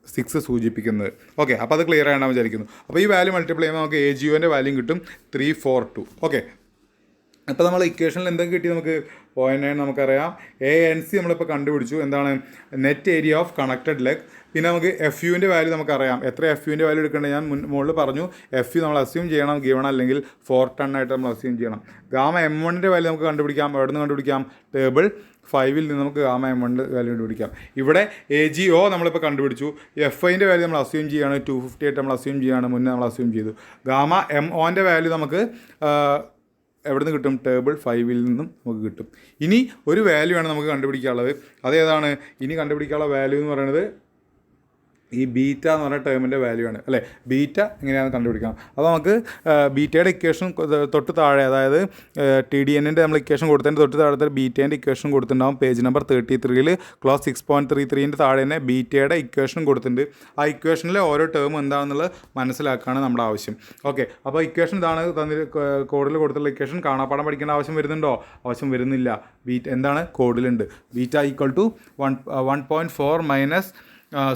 6 സൂചിപ്പിക്കുന്നത്. ഓക്കെ, അപ്പോൾ അത് ക്ലിയർ ആണെന്ന് വിചാരിക്കുന്നു. അപ്പോൾ ഈ വാല്യൂ മൾട്ടിപ്ലൈ ചെയ്യുമ്പോൾ നമുക്ക് AGOൻ്റെ വാല്യൂ കിട്ടും 342. ഓക്കെ, അപ്പോൾ നമ്മൾ ഇക്വേഷനിൽ എന്തൊക്കെ കിട്ടി? നമുക്ക് 0.9 നമുക്കറിയാം. ANC നമ്മളിപ്പോൾ കണ്ടുപിടിച്ചു. എന്താണ്? Net area of connected leg. പിന്നെ നമുക്ക് FUവിൻ്റെ വാല്യൂ നമുക്കറിയാം. എത്ര FUവിൻ്റെ വാല്യൂ എടുക്കേണ്ടത് ഞാൻ മുകളിൽ പറഞ്ഞു. FU നമ്മൾ അസ്യൂം ചെയ്യണം, ഗിവൺ അല്ലെങ്കിൽ 4 ടൺ ആയിട്ട് നമ്മൾ അസ്യൂം ചെയ്യണം. ഗാമ M1ൻ്റെ വാല്യൂ നമുക്ക് കണ്ടുപിടിക്കാം. എവിടെ നിന്ന് കണ്ടുപിടിക്കാം? ടേബിൾ 5ൽ നിന്ന് നമുക്ക് ഗാമ M1ൻ്റെ വാല്യൂ കണ്ടുപിടിക്കാം. ഇവിടെ AGO നമ്മളിപ്പോൾ കണ്ടുപിടിച്ചു. FIൻ്റെ വാല്യൂ നമ്മൾ അസ്യൂം ചെയ്യുകയാണ് 250 ആയിട്ട് നമ്മൾ അസ്യൂം ചെയ്യുകയാണ്. മുന്നേ നമ്മൾ അസ്യൂം ചെയ്തു. ഗാമ MOൻ്റെ വാല്യൂ നമുക്ക് എവിടെ നിന്ന് കിട്ടും? ടേബിൾ 5ൽ നിന്നും നമുക്ക് കിട്ടും. ഇനി ഒരു വാല്യൂ ആണ് നമുക്ക് കണ്ടുപിടിക്കാനുള്ളത്. അതേതാണ്? ഇനി കണ്ടുപിടിക്കാനുള്ള വാല്യൂ എന്ന് പറയുന്നത് ഈ ബീറ്റ എന്ന് പറഞ്ഞ ടേമിൻ്റെ വാല്യൂ ആണ്, അല്ലേ? ബീറ്റ എങ്ങനെയാണ് കണ്ടുപിടിക്കാം? അപ്പോൾ നമുക്ക് ബീറ്റയുടെ ഇക്വേഷൻ തൊട്ട് താഴെ, അതായത് TDNൻ്റെ നമ്മൾ ഇക്വേഷൻ കൊടുത്തതിൻ്റെ തൊട്ട് താഴത്തെ ബീറ്റേൻ്റെ ഇക്വേഷൻ കൊടുത്തിട്ടുണ്ടാവും. പേജ് നമ്പർ 33ൽ ക്ലോസ് 6.33ൻ്റെ താഴെ തന്നെ ബീറ്റയുടെ ഇക്വേഷൻ കൊടുത്തിട്ടുണ്ട്. ആ ഇക്വേഷനിലെ ഓരോ ടേമും എന്താണെന്നുള്ളത് മനസ്സിലാക്കുകയാണ് നമ്മുടെ ആവശ്യം. ഓക്കെ, അപ്പോൾ ഇക്വേഷൻ ഇതാണ് കോഡിൽ കൊടുത്തുള്ള ഇക്വേഷൻ. കാണാപ്പാടം പഠിക്കേണ്ട ആവശ്യം വരുന്നുണ്ടോ? ആവശ്യം വരുന്നില്ല. ബീറ്റ എന്താണ്? കോഡിലുണ്ട്. Beta = 1.4 minus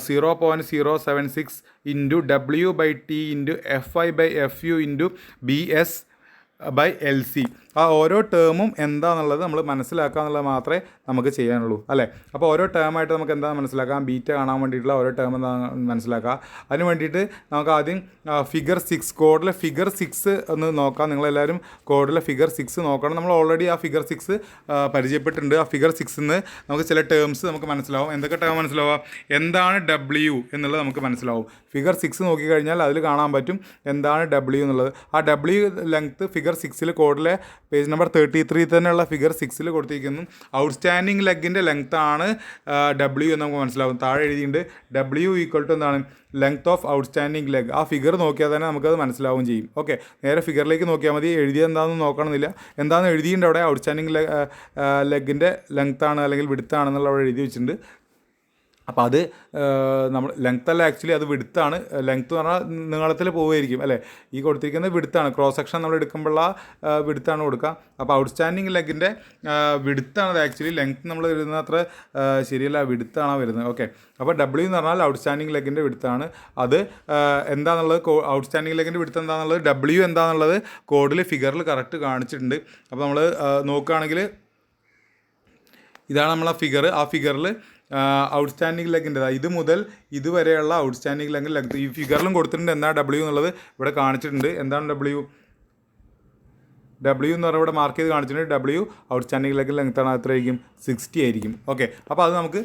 0.076 into W/T into FI/FU into BS/LC. ആ ഓരോ ടേമും എന്താണെന്നുള്ളത് നമ്മൾ മനസ്സിലാക്കുക എന്നുള്ളത് മാത്രമേ നമുക്ക് ചെയ്യാനുള്ളൂ, അല്ലേ? അപ്പോൾ ഓരോ ടേമായിട്ട് നമുക്ക് എന്താണെന്ന് മനസ്സിലാക്കാം. ബീറ്റ കാണാൻ വേണ്ടിയിട്ടുള്ള ഓരോ ടേം എന്താണെന്ന് മനസ്സിലാക്കുക. അതിന് വേണ്ടിയിട്ട് നമുക്ക് ആദ്യം ഫിഗർ 6, കോഡിലെ ഫിഗർ 6 ഒന്ന് നോക്കാം. നിങ്ങളെല്ലാവരും കോഡിലെ ഫിഗർ 6 നോക്കണം. നമ്മൾ ഓൾറെഡി ആ ഫിഗർ 6 പരിചയപ്പെട്ടിട്ടുണ്ട്. ആ ഫിഗർ 6ൽ നിന്ന് നമുക്ക് ചില ടേംസ് നമുക്ക് മനസ്സിലാവും. എന്തൊക്കെ ടേം മനസ്സിലാവുക? എന്താണ് W എന്നുള്ളത് നമുക്ക് മനസ്സിലാവും. ഫിഗർ 6 നോക്കിക്കഴിഞ്ഞാൽ അതിൽ കാണാൻ പറ്റും എന്താണ് W എന്നുള്ളത്. ആ W ലെങ്ത്ത് ഫിഗർ 6ൽ കോഡിലെ പേജ് നമ്പർ 33 തന്നെയുള്ള ഫിഗർ 6ൽ കൊടുത്തിരിക്കുന്നു. ഔട്ട്സ്റ്റാൻഡിങ് ലെഗിൻ്റെ ലെങ്ത്താണ് W എന്ന് നമുക്ക് മനസ്സിലാവും. താഴെ എഴുതിയിട്ടുണ്ട് W = എന്താണ്? Length of outstanding leg. ആ ഫിഗർ നോക്കിയാൽ തന്നെ നമുക്കത് മനസ്സിലാവുകയും ചെയ്യും. ഓക്കെ, നേരെ ഫിഗറിലേക്ക് നോക്കിയാൽ മതി. എഴുതിയത് എന്താണെന്ന് നോക്കണമെന്നില്ല. എന്താണെന്ന് എഴുതിയിട്ടുണ്ട് അവിടെ. ഔട്ട്സ്റ്റാൻഡിങ് ലെഗിൻ്റെ ലെങ്ത്താണ് അല്ലെങ്കിൽ വിഡ്ത്താണെന്നുള്ള അവിടെ എഴുതി വെച്ചിട്ടുണ്ട്. അപ്പോൾ അത് നമ്മൾ ലെങ്ത്തല്ല, ആക്ച്വലി അത് വിഡ്ത്താണ്. ലെങ്ത്ത് എന്ന് പറഞ്ഞാൽ നീളത്തിൽ പോവുമായിരിക്കും, അല്ലേ? ഈ കൊടുത്തിരിക്കുന്നത് വിഡ്ത്താണ്. ക്രോസ് സെക്ഷൻ നമ്മൾ എടുക്കുമ്പോഴുള്ള വിഡ്ത്താണ് കൊടുക്കുക. അപ്പോൾ ഔട്ട്സ്റ്റാൻഡിങ് ലെഗിൻ്റെ വിഡ്ത്താണ് അത്. ആക്ച്വലി ലെങ്ത്ത് നമ്മൾ എഴുതുന്ന അത്ര ശരിയല്ല, വിഡ്ത്താണ് വരുന്നത്. ഓക്കെ, അപ്പോൾ W എന്ന് പറഞ്ഞാൽ ഔട്ട്സ്റ്റാൻഡിങ് ലെഗിൻ്റെ വിഡ്ത്താണ്. അത് എന്താണെന്നുള്ളത്, ഔട്ട്സ്റ്റാൻഡിങ് ലെഗിൻ്റെ വിഡ്ത്ത് എന്താണെന്നുള്ളത്, W എന്താണെന്നുള്ളത് കോഡിൽ ഫിഗറിൽ കറക്റ്റ് കാണിച്ചിട്ടുണ്ട്. അപ്പോൾ നമ്മൾ നോക്കുകയാണെങ്കിൽ ഇതാണ് നമ്മളെ ഫിഗർ. ആ ഫിഗറിൽ ഔട്ട്സ്റ്റാൻഡിങ് ലെഗിൻ്റെ ഇത് മുതൽ ഇതുവരെയുള്ള ഔട്ട്സ്റ്റാൻഡിങ് ലെഗിൻ്റെ ലെങ്ത് ഈ ഫിഗറിലും കൊടുത്തിട്ടുണ്ട്. എന്താണ് W എന്നുള്ളത് ഇവിടെ കാണിച്ചിട്ടുണ്ട്. എന്താണ് W എന്ന് പറഞ്ഞാൽ ഇവിടെ മാർക്ക് ചെയ്ത് കാണിച്ചിട്ടുണ്ട്. W ഔട്ട്സ്റ്റാൻഡിങ് ലെഗിൽ ലെങ്ത്താണ്. എത്രയായിരിക്കും? 60 ആയിരിക്കും. ഓക്കെ, അപ്പോൾ അത് നമുക്ക്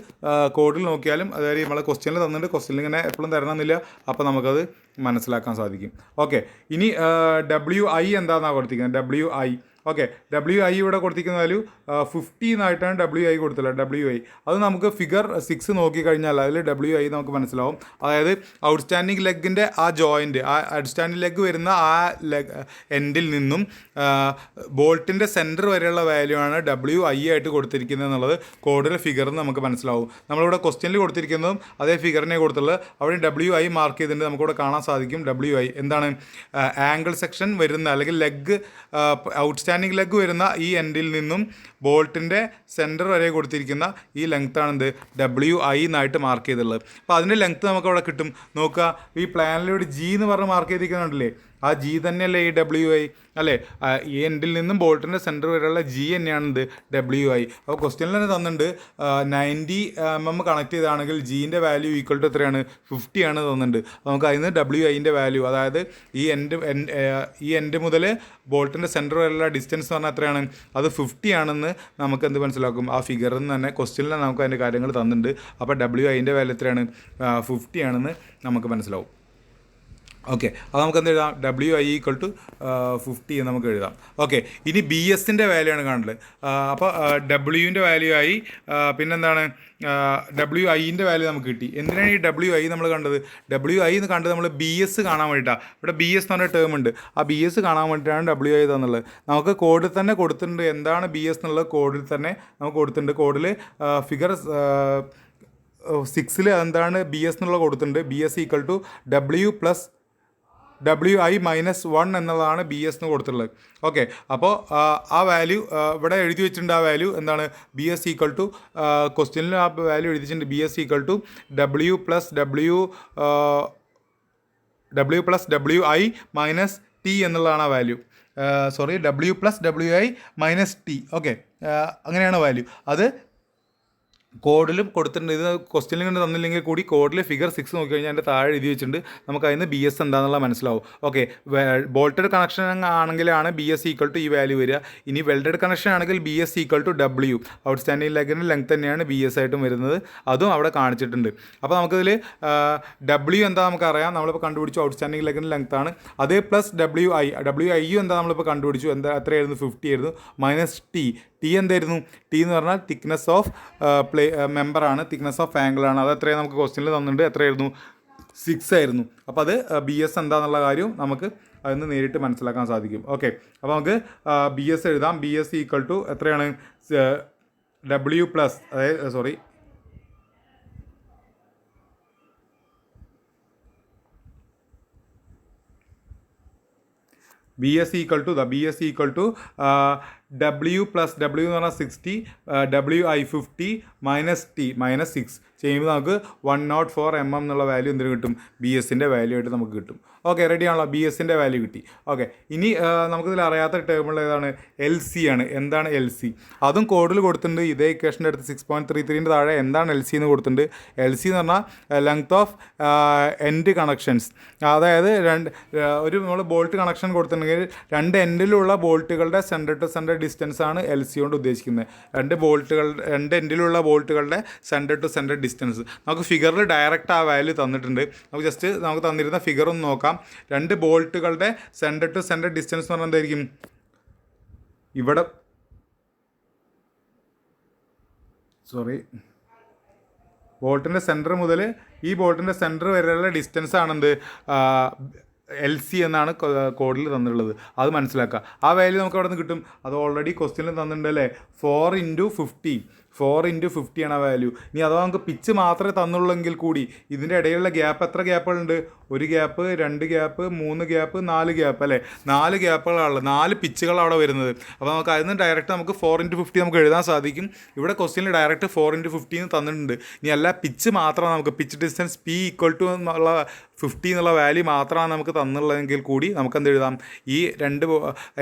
കോഡിൽ നോക്കിയാലും, അതായത് നമ്മളെ ക്വസ്റ്റ്യനിൽ തന്നിട്ട് ക്വസ്റ്റ്യനിൽ ഇങ്ങനെ എപ്പോഴും തരണമെന്നില്ല. അപ്പോൾ നമുക്കത് മനസ്സിലാക്കാൻ സാധിക്കും. ഓക്കെ, ഇനി WI എന്താണെന്നാണ് കൊടുത്തിരിക്കുന്നത്? WI. ഓക്കെ, WI ഇവിടെ കൊടുത്തിരിക്കുന്ന വാല്യൂ 50 എന്നായിട്ടാണ് WI കൊടുത്തുള്ളത്. WI അത് നമുക്ക് ഫിഗർ 6 നോക്കിക്കഴിഞ്ഞാൽ അതിൽ WI നമുക്ക് മനസ്സിലാവും. അതായത് ഔട്ട്സ്റ്റാൻഡിങ് ലെഗിൻ്റെ ആ ജോയിൻറ്റ്, ആ ഔട്ട്സ്റ്റാൻഡിങ് ലെഗ് വരുന്ന ആ എൻഡിൽ നിന്നും ബോൾട്ടിൻ്റെ സെൻറ്റർ വരെയുള്ള വാല്യൂ ആണ് WI ആയിട്ട് കൊടുത്തിരിക്കുന്നത് എന്നുള്ളത് കോഡിലെ ഫിഗറിൽ നമുക്ക് മനസ്സിലാവും. നമ്മളിവിടെ ക്വസ്റ്റ്യനിൽ കൊടുത്തിരിക്കുന്നതും അതേ ഫിഗറിനെ കൊടുത്തുള്ളത്. അവിടെ WI മാർക്ക് ചെയ്തിട്ടുണ്ട്. നമുക്കിവിടെ കാണാൻ സാധിക്കും. WI എന്താണ്? ആംഗിൾ സെക്ഷൻ വരുന്ന അല്ലെങ്കിൽ ലെഗ് ഔട്ട്സ്റ്റാൻഡിങ് ലെഗ് വരുന്ന ഈ എൻഡിൽ നിന്നും ബോൾട്ടിൻ്റെ സെൻറ്റർ വരെ കൊടുത്തിരിക്കുന്ന ഈ ലെങ്ത്താണെന്ത്? WI എന്നായിട്ട് മാർക്ക് ചെയ്തിട്ടുള്ളത്. അപ്പോൾ അതിൻ്റെ ലെങ്ത്ത് നമുക്ക് അവിടെ കിട്ടും. നോക്കുക, ഈ പ്ലാനിലൂടെ G എന്ന് പറഞ്ഞ് മാർക്ക് ചെയ്തിരിക്കുന്നുണ്ടല്ലേ? ആ G തന്നെയല്ലേ ഈ WI, അല്ലേ? ഈ എൻഡിൽ നിന്നും ബോൾട്ടിൻ്റെ സെൻറ്റർ വരെയുള്ള G തന്നെയാണെന്ത്? WI. അപ്പോൾ ക്വസ്റ്റ്യനിൽ തന്നെ തന്നിട്ടുണ്ട് 90 mm കണക്ട് ചെയ്താണെങ്കിൽ Gൻ്റെ വാല്യൂ = എത്രയാണ്? 50 ആണ് തന്നിട്ടുണ്ട്. അപ്പോൾ നമുക്ക് അതിൽ നിന്ന് WIൻ്റെ വാല്യൂ, അതായത് ഈ എൻഡ് മുതൽ ബോൾട്ടിൻ്റെ സെൻറ്റർ വരെയുള്ള ഡിസ്റ്റൻസ് എന്ന് പറഞ്ഞാൽ എത്രയാണ്? അത് 50 ആണെന്ന് നമുക്ക് എന്ത് മനസ്സിലാക്കും? ആ ഫിഗറിൽ നിന്ന് തന്നെ ക്വസ്റ്റ്യനിൽ നമുക്ക് അതിൻ്റെ കാര്യങ്ങൾ തന്നിട്ടുണ്ട്. അപ്പോൾ WIൻ്റെ വാല്യൂ എത്രയാണ്? 50 ആണെന്ന് നമുക്ക് മനസ്സിലാവും. ഓക്കെ, അത് നമുക്ക് എന്ത് എഴുതാം? WI = 50 എന്ന് നമുക്ക് എഴുതാം. ഓക്കെ, ഇനി ബി എസിൻ്റെ വാല്യൂ ആണ് കാണുന്നത്. അപ്പോൾ ഡബ്ല്യുവിൻ്റെ വാല്യൂ ആയി, പിന്നെന്താണ് WI-ൻ്റെ വാല്യൂ നമുക്ക് കിട്ടി. എന്തിനാണ് ഈ WI നമ്മൾ കണ്ടത്? WI എന്ന് കണ്ടത് നമ്മൾ BS കാണാൻ വേണ്ടിയിട്ടാണ്. ഇവിടെ BS എന്ന് പറഞ്ഞ ടേം ഉണ്ട്, ആ BS കാണാൻ വേണ്ടിയിട്ടാണ് WI തന്നുള്ളത്. നമുക്ക് കോഡിൽ തന്നെ കൊടുത്തിട്ടുണ്ട് എന്താണ് BS എന്നുള്ളത്. കോഡിൽ തന്നെ നമുക്ക് കൊടുത്തിട്ടുണ്ട്. കോഡിൽ ഫിഗർ 6 എന്താണ് BS എന്നുള്ളത് കൊടുത്തിട്ടുണ്ട്. BS = WI-1 എന്നുള്ളതാണ് BS എന്ന് കൊടുത്തിട്ടുള്ളത്. ഓക്കെ, അപ്പോൾ ആ വാല്യൂ ഇവിടെ എഴുതി വെച്ചിട്ടുണ്ട്. ആ വാല്യൂ എന്താണ്? BS = ക്വസ്റ്റ്യനിൽ ആ വാല്യൂ എഴുതിയിട്ടുണ്ട്. BS = W+WI-T എന്നുള്ളതാണ് ആ വാല്യൂ. W+WI-T. ഓക്കെ, അങ്ങനെയാണ് വാല്യൂ. അത് കോഡിലും കൊടുത്തിട്ടുണ്ട്. ഇത് ക്വസ്റ്റ്യനിൽ കൊണ്ട് തന്നില്ലെങ്കിൽ കൂടി കോഡിൽ ഫിഗർ 6 നോക്കിക്കഴിഞ്ഞാൽ അതിൻ്റെ താഴെ എഴുതി വെച്ചിട്ടുണ്ട്. നമുക്ക് അതിന് BS എന്താണെന്നുള്ള മനസ്സിലാവും. ഓക്കെ, ബോൾട്ടഡ് കണക്ഷൻ ആണെങ്കിലാണ് BS = ഈ വാല്യൂ വരിക. ഇനി വെൽഡഡ് കണക്ഷൻ ആണെങ്കിൽ BS = W. ഔട്ട്സ്റ്റാൻഡിംഗ് ലെഗിൻ്റെ ലെങ്ത് തന്നെയാണ് BS ആയിട്ടും വരുന്നത്. അതും അവിടെ കാണിച്ചിട്ടുണ്ട്. അപ്പോൾ നമുക്കിതിൽ W എന്താ നമുക്കറിയാം, നമ്മളിപ്പോൾ കണ്ടുപിടിച്ചു. ഔട്ട്സ്റ്റാൻഡിംഗ് ലെഗിൻ്റെ ലെങ്ത് ആണ്. അത് പ്ലസ് WI എന്താ നമ്മളിപ്പോൾ കണ്ടുപിടിച്ചു. എത്രയായിരുന്നു? 50 ആയിരുന്നു. -T എന്തായിരുന്നു? T എന്ന് പറഞ്ഞാൽ തിക്നെസ് ഓഫ് മെമ്പറാണ്, തിക്നെസ് ഓഫ് ആംഗിളാണ്. അത് എത്രയാണ് നമുക്ക് ക്വസ്റ്റ്യനിൽ തന്നിട്ടുണ്ട്. എത്രയായിരുന്നു? 6 ആയിരുന്നു. അപ്പോൾ അത് BS എന്താണെന്നുള്ള കാര്യം നമുക്ക് അതിന് നേരിട്ട് മനസ്സിലാക്കാൻ സാധിക്കും. ഓക്കെ, അപ്പോൾ നമുക്ക് BS എഴുതാം. BS = എത്രയാണ്? W+, അതായത് BS = W എന്ന് പറഞ്ഞാൽ 60, WI-50 -T -6 ചെയ്യുമ്പോൾ നമുക്ക് 104 mm എന്നുള്ള വാല്യൂ എന്തിനു കിട്ടും? BSൻ്റെ വാല്യൂ ആയിട്ട് നമുക്ക് കിട്ടും. ഓക്കെ, റെഡി ആണല്ലോ? BSൻ്റെ വാല്യൂ കിട്ടി. ഓക്കെ, ഇനി നമുക്കിതിൽ അറിയാത്ത ടേമുള്ള ഏതാണ്? LC ആണ്. എന്താണ് LC? അതും കോഡിൽ കൊടുത്തിട്ടുണ്ട്. ഇതേ ഇക്വേഷൻ്റെ അടുത്ത് 6.33ൻ്റെ താഴെ എന്താണ് LC എന്ന് കൊടുത്തിട്ടുണ്ട്. LC എന്ന് പറഞ്ഞാൽ ലെങ്ത് ഓഫ് എൻഡ് കണക്ഷൻസ്. അതായത് നമ്മൾ ബോൾട്ട് കണക്ഷൻ കൊടുത്തിട്ടുണ്ടെങ്കിൽ രണ്ട് എൻഡിലുള്ള ബോൾട്ടുകളുടെ സെൻറ്റർ ടു സെൻറ്റർ ഡിസ്റ്റൻസ് ആണ് LC കൊണ്ട് ഉദ്ദേശിക്കുന്നത്. രണ്ട് എൻഡിലുള്ള ബോൾട്ടുകളുടെ സെൻറ്റർ ടു സെൻറ്റർ ഡിസ്റ്റൻസ് നമുക്ക് ഫിഗറിൽ ഡയറക്റ്റ് ആ വാല്യൂ തന്നിട്ടുണ്ട്. നമുക്ക് തന്നിരുന്ന ഫിഗർ ഒന്ന് നോക്കാം. രണ്ട് ബോൾട്ടുകളുടെ സെൻറ്റർ ടു സെൻറ്റർ ഡിസ്റ്റൻസ് എന്ന് പറഞ്ഞാൽ എന്തായിരിക്കും? ഇവിടെ ബോൾട്ടിൻ്റെ സെൻറ്റർ മുതൽ ഈ ബോൾട്ടിൻ്റെ സെൻറ്റർ വരെയുള്ള ഡിസ്റ്റൻസ് ആണെന്ത്? LC എന്നാണ് കോഡിൽ തന്നിട്ടുള്ളത്. അത് മനസ്സിലാക്കുക. ആ വാല്യൂ നമുക്ക് അവിടെ നിന്ന് കിട്ടും. അത് ഓൾറെഡി ക്വസ്റ്റ്യനിൽ തന്നിട്ടുണ്ട് അല്ലേ? 4 × 50 ആണ് ആ വാല്യൂ. ഇനി അഥവാ നമുക്ക് പിച്ച് മാത്രമേ തന്നുള്ളെങ്കിൽ കൂടി ഇതിൻ്റെ ഇടയിലുള്ള ഗ്യാപ്പ് എത്ര ഗ്യാപ്പുകളുണ്ട്? 1 ഗ്യാപ്പ്, 2 ഗ്യാപ്പ്, 3 ഗ്യാപ്പ്, 4 ഗ്യാപ്പ് അല്ലേ? 4 ഗ്യാപ്പുകളാണ്, 4 പിച്ചുകളാണ് അവിടെ വരുന്നത്. അപ്പോൾ നമുക്ക് അതിന് ഡയറക്റ്റ് നമുക്ക് 4 × 50 നമുക്ക് എഴുതാൻ സാധിക്കും. ഇവിടെ ക്വസ്റ്റ്യനിൽ ഡയറക്റ്റ് 4 × 50 തന്നിട്ടുണ്ട്. ഇനി അല്ല പിച്ച് മാത്രമാണ് നമുക്ക് പിച്ച് ഡിസ്റ്റൻസ് P = എന്നുള്ള 50 എന്നുള്ള വാല്യൂ മാത്രമാണ് നമുക്ക് തന്നുള്ളതെങ്കിൽ കൂടി നമുക്ക് എന്ത് എഴുതാം? ഈ രണ്ട്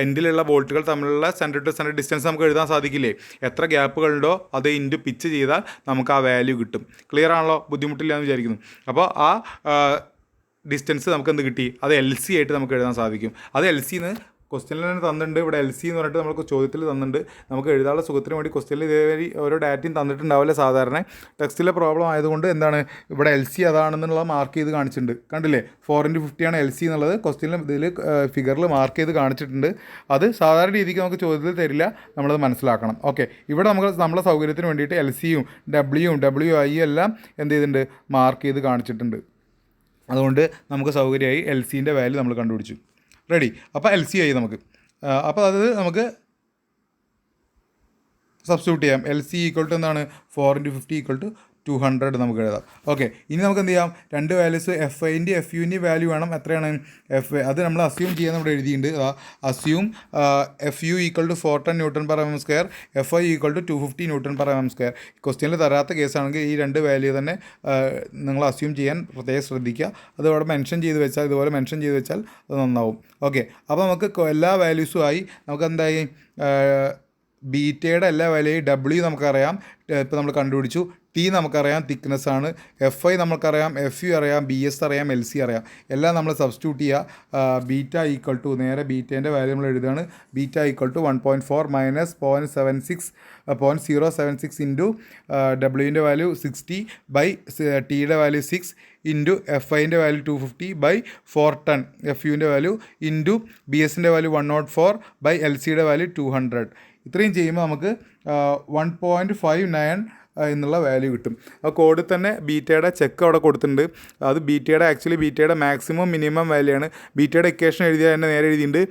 എൻഡിലുള്ള ബോൾട്ടുകൾ തമ്മിലുള്ള സെൻറ്റർ ടു സെൻറ്റർ ഡിസ്റ്റൻസ് നമുക്ക് എഴുതാൻ സാധിക്കില്ലേ? എത്ര ഗ്യാപ്പുകളുണ്ടോ അത് ഇൻറ്റു പിച്ച് ചെയ്താൽ നമുക്ക് ആ വാല്യൂ കിട്ടും. ക്ലിയർ ആണല്ലോ? ബുദ്ധിമുട്ടില്ല എന്ന് വിചാരിക്കുന്നു. അപ്പോൾ ആ ഡിസ്റ്റൻസ് നമുക്ക് എന്ത് കിട്ടി? അത് LC ആയിട്ട് നമുക്ക് എഴുതാൻ സാധിക്കും. അത് LCന്ന് ക്വസ്റ്റ്യനിൽ തന്നെ തന്നിട്ടുണ്ട്. ഇവിടെ LC എന്ന് പറഞ്ഞിട്ട് നമുക്ക് ചോദ്യത്തിൽ തന്നിട്ടുണ്ട്. നമുക്ക് എഴുതാനുള്ള സുഖത്തിന് വേണ്ടി ക്വസ്റ്റ്യനിൽ ഇതേവരെ ഓരോ ഡാറ്റയും തന്നിട്ടുണ്ടാവില്ല. സാധാരണ ടെക്സ്റ്റിലെ പ്രോബ്ലം ആയതുകൊണ്ട് എന്താണ് ഇവിടെ LC അതാണെന്നുള്ള മാർക്ക് ചെയ്ത് കാണിച്ചിട്ടുണ്ട്. കണ്ടില്ലേ? 4 × 50 ആണ് LC എന്നുള്ളത് ക്വസ്റ്റ്യനിൽ ഇതിൽ ഫിഗറിൽ മാർക്ക് ചെയ്ത് കാണിച്ചിട്ടുണ്ട്. അത് സാധാരണ രീതിക്ക് നമുക്ക് ചോദ്യത്തിൽ തരില്ല, നമ്മളത് മനസ്സിലാക്കണം. ഓക്കെ, ഇവിടെ നമ്മളെ സൗകര്യത്തിന് വേണ്ടിയിട്ട് LCയും WI എല്ലാം എന്ത് ചെയ്തിട്ടുണ്ട്? മാർക്ക് ചെയ്ത് കാണിച്ചിട്ടുണ്ട്. അതുകൊണ്ട് നമുക്ക് സൗകര്യമായി LCൻ്റെ വാല്യൂ നമ്മൾ കണ്ടുപിടിച്ചു. റെഡി? അപ്പോൾ LC ആയി നമുക്ക്. അപ്പോൾ അത് നമുക്ക് സബ്സ്റ്റിറ്റ്യൂട്ട് ചെയ്യാം. LC = എന്താണ്? 4 × 50 = 200 നമുക്ക് എഴുതാം. ഓക്കെ, ഇനി നമുക്ക് എന്ത് ചെയ്യാം? രണ്ട് വാല്യൂസ് FIൻ്റെയും FUൻ്റെയും വാല്യൂ വേണം. എത്രയാണ്? അത് നമ്മൾ അസ്യൂം ചെയ്യാൻ ഇവിടെ എഴുതിയിട്ടുണ്ട്. Assume FU = 410 Nm/mm², FI = 250 Nm/mm². ക്വസ്റ്റ്യനിൽ തരാത്ത കേസാണെങ്കിൽ ഈ രണ്ട് വാല്യൂ തന്നെ നിങ്ങൾ അസ്യൂം ചെയ്യാൻ പ്രത്യേകം ശ്രദ്ധിക്കുക. അത് അവിടെ മെൻഷൻ ചെയ്ത് വെച്ചാൽ ഇതുപോലെ മെൻഷൻ ചെയ്ത് വെച്ചാൽ അത് നന്നാവും. ഓക്കെ, അപ്പോൾ നമുക്ക് എല്ലാ വാല്യൂസും ആയി. നമുക്ക് എന്തായി? ബീറ്റയുടെ എല്ലാ വാല്യൂയും W നമുക്കറിയാം, ഇപ്പോൾ നമ്മൾ കണ്ടുപിടിച്ചു. ടി നമുക്കറിയാം തിക്നെസ് ആണ്, എഫ് ഐ നമുക്കറിയാം, എഫ് യു അറിയാം, ബി എസ് അറിയാം, എൽ സി അറിയാം. എല്ലാം നമ്മൾ സബ്സ്റ്റിറ്റ്യൂട്ട് ചെയ്യുക. ബീറ്റ ഈക്വൽ ടു നേരെ ബീറ്റേൻ്റെ വാല്യൂ നമ്മൾ എഴുതുകയാണ്. Beta equal to 1.4 minus 0.76 into ഡബ്ല്യുവിൻ്റെ വാല്യൂ 60 ബൈ ടിയുടെ വാല്യൂ 6 ഇൻറ്റു എഫ് ഐൻ്റെ വാല്യൂ 250 ബൈ 410 എഫ് യുവിൻ്റെ വാല്യൂ ഇൻറ്റു ബി എസിൻ്റെ വാല്യൂ 104 ബൈ എൽ സിയുടെ വാല്യൂ 200. ഇത്രയും ചെയ്യുമ്പോൾ നമുക്ക് 1.59 എന്നുള്ള വാല്യൂ കിട്ടും. ആ കോഡിൽ തന്നെ ബീറ്റയുടെ ചെക്ക് അവിടെ കൊടുത്തിട്ടുണ്ട്. അത് ബീറ്റയുടെ മാക്സിമം മിനിമം വാല്യൂ ആണ്. ബീറ്റയുടെ ഇക്വേഷൻ എഴുതിയാൽ തന്നെ നേരെ എഴുതിയിട്ടുണ്ട്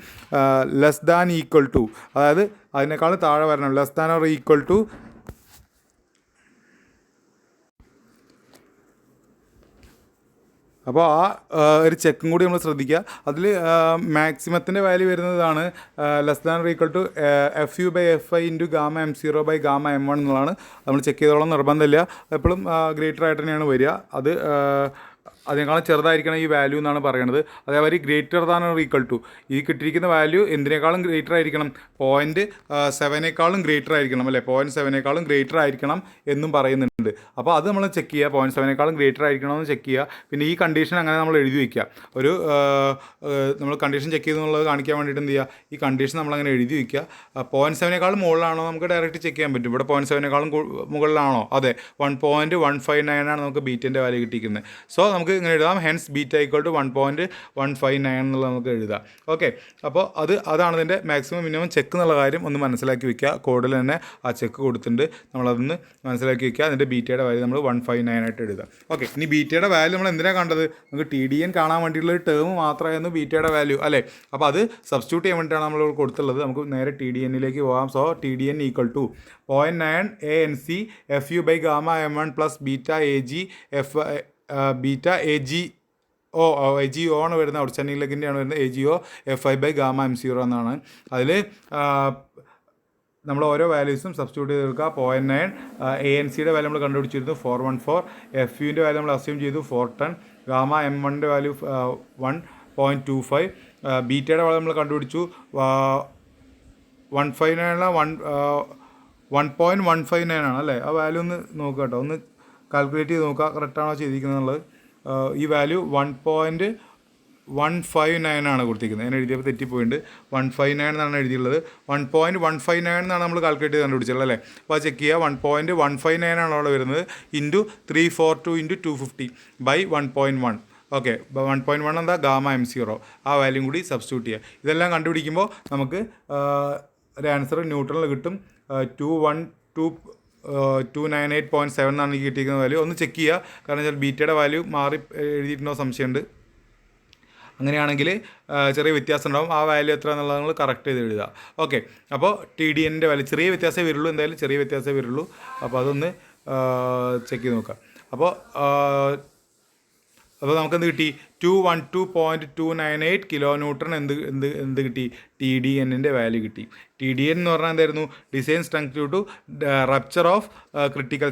ലെസ് ദാൻ ഈക്വൽ ടു, അതായത് അതിനേക്കാൾ താഴെ വരണം, less than or equal to. അപ്പോൾ ആ ഒരു ചെക്കും കൂടി നമ്മൾ ശ്രദ്ധിക്കുക. അതിൽ മാക്സിമത്തിൻ്റെ വാല്യൂ വരുന്നതാണ് less than or equal to F U by F I into gamma M0 by gamma M1 എന്നുള്ളതാണ്. നമ്മൾ ചെക്ക് ചെയ്തോളം നിർബന്ധമില്ല, എപ്പോഴും ഗ്രേറ്റർ ആയിട്ട് തന്നെയാണ് വരിക. അത് അതിനേക്കാളും ചെറുതായിരിക്കണം ഈ വാല്യൂ എന്നാണ് പറയുന്നത്. അതേമാതിരി greater than or equal to, ഈ കിട്ടിയിരിക്കുന്ന വാല്യൂ എന്തിനേക്കാളും ഗ്രേറ്റർ ആയിരിക്കണം, 0.7 ഗ്രേറ്റർ ആയിരിക്കണം അല്ലേ, 0.7 ഗ്രേറ്റർ ആയിരിക്കണം എന്നും പറയുന്നുണ്ട്. അപ്പോൾ അത് നമ്മൾ ചെക്ക് ചെയ്യുക, 0.7 ഗ്രേറ്റർ ആയിരിക്കണമെന്ന് ചെക്ക് ചെയ്യുക. പിന്നെ ഈ കണ്ടീഷൻ അങ്ങനെ നമ്മൾ എഴുതി വയ്ക്കുക. ഒരു നമ്മൾ കണ്ടീഷൻ ചെക്ക് ചെയ്തെന്നുള്ളത് കാണിക്കാൻ വേണ്ടിയിട്ട് എന്ത് ചെയ്യുക, ഈ കണ്ടീഷൻ നമ്മളങ്ങനെ എഴുതി വയ്ക്കുക. 0.7 മുകളിലാണോ നമുക്ക് ഡയറക്റ്റ് ചെക്ക് ചെയ്യാൻ പറ്റും. ഇവിടെ 0.7 മുകളിലാണോ, അതെ 1.159 ആണ് നമുക്ക് ബീറ്റിൻ്റെ വാല്യൂ കിട്ടിയിരിക്കുന്നത്. സോ നമുക്ക് ഇങ്ങനെ എഴുതാം, ഹെൻസ് ബീറ്റ ഈക്വൽ ടു 1.159 എന്നുള്ളത് നമുക്ക് എഴുതാം. ഓക്കെ, അപ്പോൾ അതാണ് ഇതിൻ്റെ മാക്സിമം മിനിമം ചെക്ക് എന്നുള്ള കാര്യം ഒന്ന് മനസ്സിലാക്കി വയ്ക്കുക. കോഡിൽ തന്നെ ആ ചെക്ക് കൊടുത്തിട്ടുണ്ട്, നമ്മളതൊന്ന് മനസ്സിലാക്കി വയ്ക്കുക. അതിൻ്റെ ബീറ്റയുടെ വാല്യൂ നമ്മൾ 159 ആയിട്ട് എഴുതാം. ഓക്കെ, ഇനി ബീറ്റയുടെ വാല്യൂ നമ്മൾ എന്തിനാണ് കണ്ടത്, നമുക്ക് TDN കാണാൻ വേണ്ടിയിട്ടുള്ള ഒരു ടേം മാത്രമായിരുന്നു ബീറ്റയുടെ വാല്യൂ അല്ലേ. അപ്പോൾ അത് സബ്സ്റ്റിറ്റ്യൂട്ട് ചെയ്യാൻ വേണ്ടിയിട്ടാണ് നമ്മൾ കൊടുത്തുള്ളത്. നമുക്ക് നേരെ TDNലേക്ക് പോകാം. So TDN equal to 0.9 ANC FU by gamma M1 plus beta AG beta AGO AGO ആണ് വരുന്നത്, ഔട്ട്സ്റ്റാൻഡിംഗ് ലെഗിൻ്റെയാണ് വരുന്നത്. AGO FI by gamma M0 എന്നാണ്. അതിൽ നമ്മൾ ഓരോ വാല്യൂസും സബ്സ്റ്റിറ്റ്യൂട്ട് ചെയ്ത് കൊടുക്കുക. 0.9 ANCയുടെ വാല്യൂ നമ്മൾ കണ്ടുപിടിച്ചിരുന്നു 414, FUവിൻ്റെ വാല്യൂ നമ്മൾ അസ്യൂം ചെയ്തു 410, ഗാമ M1ൻ്റെ വാല്യൂ 1.25, ബീറ്റയുടെ വാല്യൂ നമ്മൾ കണ്ടുപിടിച്ചു 1.159 ആണ് അല്ലേ. ആ വാല്യൂ ഒന്ന് നോക്കുക കേട്ടോ, ഒന്ന് കാൽക്കുലേറ്റ് ചെയ്ത് നോക്കുക കറക്റ്റാണോ ചെയ്തിരിക്കുന്നത് എന്നുള്ളത്. ഈ വാല്യൂ 1.159 ആണ് കൊടുത്തിരിക്കുന്നത്. ഞാൻ എഴുതിയപ്പോൾ തെറ്റിപ്പോയിട്ടുണ്ട്, 159 എന്നാണ് എഴുതിയുള്ളത്. 1.159 എന്നാണ് നമ്മൾ കാൽക്കുലേറ്റ് ചെയ്ത് കണ്ടുപിടിച്ചത് അല്ലേ. അപ്പോൾ അത് ചെക്ക് ചെയ്യുക. 1.159 ആണ് അവിടെ വരുന്നത്, ഇൻറ്റു 342 ഇൻറ്റു 250 ബൈ 1.1. ഓക്കെ, 1.1 എന്താ ഗാമ M0, ആ വാല്യൂ കൂടി സബ്സ്റ്റിറ്റ്യൂട്ട് ചെയ്യുക. ഇതെല്ലാം കണ്ടുപിടിക്കുമ്പോൾ നമുക്ക് ഒരു ആൻസർ ന്യൂട്രണിൽ കിട്ടും. 298.7 എന്നാണ് എനിക്ക് കിട്ടിയിരിക്കുന്ന വാല്യൂ. ഒന്ന് ചെക്ക് ചെയ്യുക, കാരണം വെച്ചാൽ ബീറ്റയുടെ വാല്യൂ മാറി എഴുതിയിട്ടുണ്ടോ സംശയമുണ്ട്. അങ്ങനെയാണെങ്കിൽ ചെറിയ വ്യത്യാസം ഉണ്ടാവും. ആ വാല്യൂ എത്ര എന്നുള്ളത് നിങ്ങൾ കറക്റ്റ് ചെയ്ത് എഴുതുക. ഓക്കെ, അപ്പോൾ TDNൻ്റെ വാല്യൂ ചെറിയ വ്യത്യാസമേ വരുള്ളൂ, എന്തായാലും ചെറിയ വ്യത്യാസമേ വരുള്ളൂ. അപ്പോൾ അതൊന്ന് ചെക്ക് ചെയ്ത് നോക്കാം. അപ്പോൾ നമുക്കെന്ത് കിട്ടി, 212.298 കിലോ ന്യൂട്ടൺ എന്ത് കിട്ടി, TDNൻ്റെ വാല്യൂ കിട്ടി. TDN എന്ന് പറഞ്ഞാൽ എന്തായിരുന്നു, design strength to rupture of critical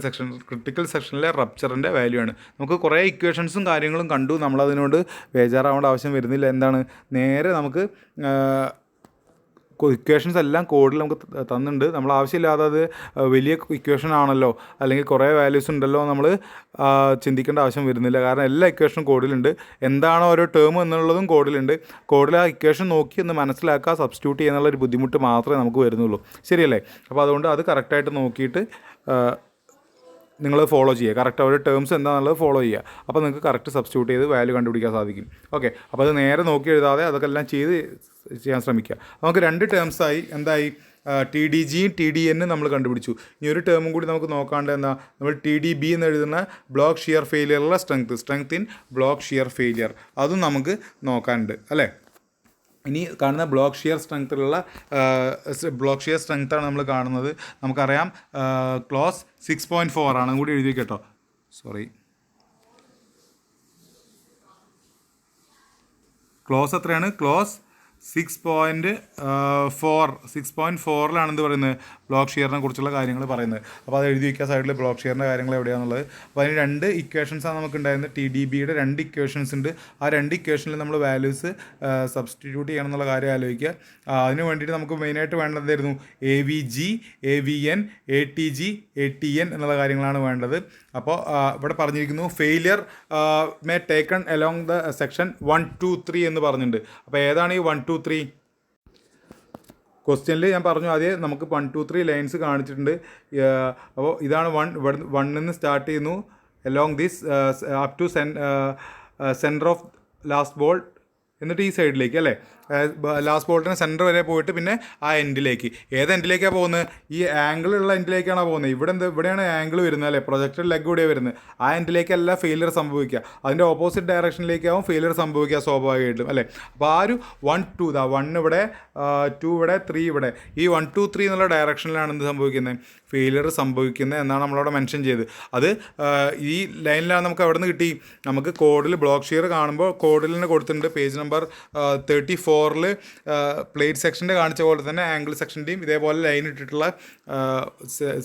സെക്ഷനിലെ റപ്ചറിൻ്റെ വാല്യൂ ആണ്. നമുക്ക് കുറേ ഇക്വേഷൻസും കാര്യങ്ങളും കണ്ടു, നമ്മളതിനോട് ബേജാറാവേണ്ട ആവശ്യം വരുന്നില്ല. എന്താണ്, നേരെ നമുക്ക് ഇക്വേഷൻസ് എല്ലാം കോഡിൽ നമുക്ക് തന്നിട്ടുണ്ട്. നമ്മൾ ആവശ്യമില്ലാതെ അത് വലിയ ഇക്വേഷൻ ആണല്ലോ അല്ലെങ്കിൽ കുറേ വാല്യൂസ് ഉണ്ടല്ലോ നമ്മൾ ചിന്തിക്കേണ്ട ആവശ്യം വരുന്നില്ല. കാരണം എല്ലാ ഇക്വേഷനും കോഡിലുണ്ട്. എന്താണോ ഓരോ ടേം എന്നുള്ളതും കോഡിലുണ്ട്. കോഡിൽ ആ ഇക്വേഷൻ നോക്കി ഒന്ന് മനസ്സിലാക്കുക, സബ്സ്റ്റിറ്റ്യൂട്ട് ചെയ്യാനുള്ളൊരു ബുദ്ധിമുട്ട് മാത്രമേ നമുക്ക് വരുന്നുള്ളൂ. ശരിയല്ലേ. അപ്പോൾ അതുകൊണ്ട് അത് കറക്റ്റായിട്ട് നോക്കിയിട്ട് നിങ്ങൾ ഫോളോ ചെയ്യുക. കറക്റ്റ് അവരുടെ ടേംസ് എന്താണെന്നുള്ളത് ഫോളോ ചെയ്യുക. അപ്പോൾ നിങ്ങൾക്ക് കറക്റ്റ് സബ്സ്റ്റിറ്റ്യൂട്ട് ചെയ്ത് വാല്യൂ കണ്ടുപിടിക്കാൻ സാധിക്കും. ഓക്കെ, അപ്പോൾ അത് നേരെ നോക്കി എഴുതാതെ അതൊക്കെ എല്ലാം ചെയ്യാൻ ശ്രമിക്കുക. നമുക്ക് 2 ടേംസായി. എന്തായി, TDGയും TDN നമ്മൾ കണ്ടുപിടിച്ചു. ഇനി ഒരു ടേമും കൂടി നമുക്ക് നോക്കാണ്ട് എന്താ, നമ്മൾ TDB എന്ന് എഴുതുന്ന ബ്ലോക്ക് ഷിയർ ഫെയിലിയറുള്ള strength in block shear failure, അതും നമുക്ക് നോക്കാനുണ്ട് അല്ലേ. ഇനി കാണുന്ന ബ്ലോക്ക് ഷിയർ സ്ട്രെങ്ത്താണ് നമ്മൾ കാണുന്നത്. നമുക്കറിയാം ക്ലോസ് 6.4 ആണ്, കൂടി എഴുതി കേട്ടോ, സോറി. ക്ലോസ് എത്രയാണ്, ക്ലോസ് 6.4 എന്ത് പറയുന്നത് ബ്ലോക്ക് ഷിയറിനെ കുറിച്ചുള്ള കാര്യങ്ങൾ പറയുന്നത്. അപ്പോൾ അത് എഴുതി വയ്ക്കുക സൈഡിൽ ബ്ലോക്ക് ഷിയറിൻ്റെ കാര്യങ്ങൾ എവിടെയാണെന്നുള്ളത്. അപ്പോൾ അതിന് 2 ഇക്വേഷൻസാണ് നമുക്ക് ഉണ്ടായിരുന്നത്. TDBയുടെ 2 ഇക്വേഷൻസ് ഉണ്ട്. ആ 2 ഇക്വേഷനിൽ നമ്മൾ വാല്യൂസ് സബ്സ്റ്റിറ്റ്യൂട്ട് ചെയ്യണം എന്നുള്ള കാര്യം ആലോചിക്കുക. അതിന് വേണ്ടിയിട്ട് നമുക്ക് മെയിനായിട്ട് വേണ്ടത് എന്തായിരുന്നു? AVG, AVN, ATG, ATN എന്നുള്ള കാര്യങ്ങളാണ് വേണ്ടത്. അപ്പോൾ ഇവിടെ പറഞ്ഞിരിക്കുന്നു failure may taken along the section 1, 2, 3 എന്ന് പറഞ്ഞിട്ടുണ്ട്. അപ്പോൾ ഏതാണ് ഈ 1, 2, 3? ക്വസ്റ്റ്യനിൽ ഞാൻ പറഞ്ഞു ആദ്യം നമുക്ക് 1, 2, 3 ലൈൻസ് കാണിച്ചിട്ടുണ്ട്. അപ്പോൾ ഇതാണ് 1, ഇവിടെ 1 നിന്ന് സ്റ്റാർട്ട് ചെയ്യുന്നു along this up to centre of last bolt, എന്നിട്ട് ഈ സൈഡിലേക്ക് അല്ലേ ലാസ്റ്റ് ബോൾട്ടിന് സെൻറ്റർ വരെ പോയിട്ട് പിന്നെ ആ എൻഡിലേക്ക്. ഏത് എൻഡിലേക്കാണ് പോകുന്നത്? ഈ ആംഗിളുള്ള എൻഡിലേക്കാണ് പോകുന്നത്. ഇവിടെയാണ് ആംഗിൾ വരുന്നത് അല്ലേ, പ്രൊജക്റ്റഡ് ലെഗ് ഇവിടെ വരുന്നത്. ആ എൻഡിലേക്കല്ല ഫെയിലിയർ സംഭവിക്കുക, അതിൻ്റെ ഓപ്പോസിറ്റ് ഡയറക്ഷനിലേക്കാവും ഫെയിലിയർ സംഭവിക്കുക സ്വാഭാവികമായിട്ടും അല്ലേ. അപ്പോൾ ആ ഒരു 1, 2 1 ഇവിടെ 2 ഇവിടെ 3 ഇവിടെ, ഈ 1, 2, 3 എന്നുള്ള ഡയറക്ഷനിലാണ് എന്ത് സംഭവിക്കുന്നത്? ഫെയിലിയർ സംഭവിക്കുന്നത് എന്നാണ് നമ്മളവിടെ മെൻഷൻ ചെയ്ത്. അത് ഈ ലൈനിലാണ് നമുക്ക് എവിടെ നിന്ന് കിട്ടി? നമുക്ക് കോഡിൽ ബ്ലോക്ക് ഷിയർ കാണുമ്പോൾ കോഡിൽ തന്നെ കൊടുത്തിട്ടുണ്ട്. പേജ് നമ്പർ 34 പ്ലേറ്റ് സെക്ഷൻ്റെ കാണിച്ച പോലെ തന്നെ ആംഗിൾ സെക്ഷൻ്റെയും ഇതേപോലെ ലൈൻ ഇട്ടിട്ടുള്ള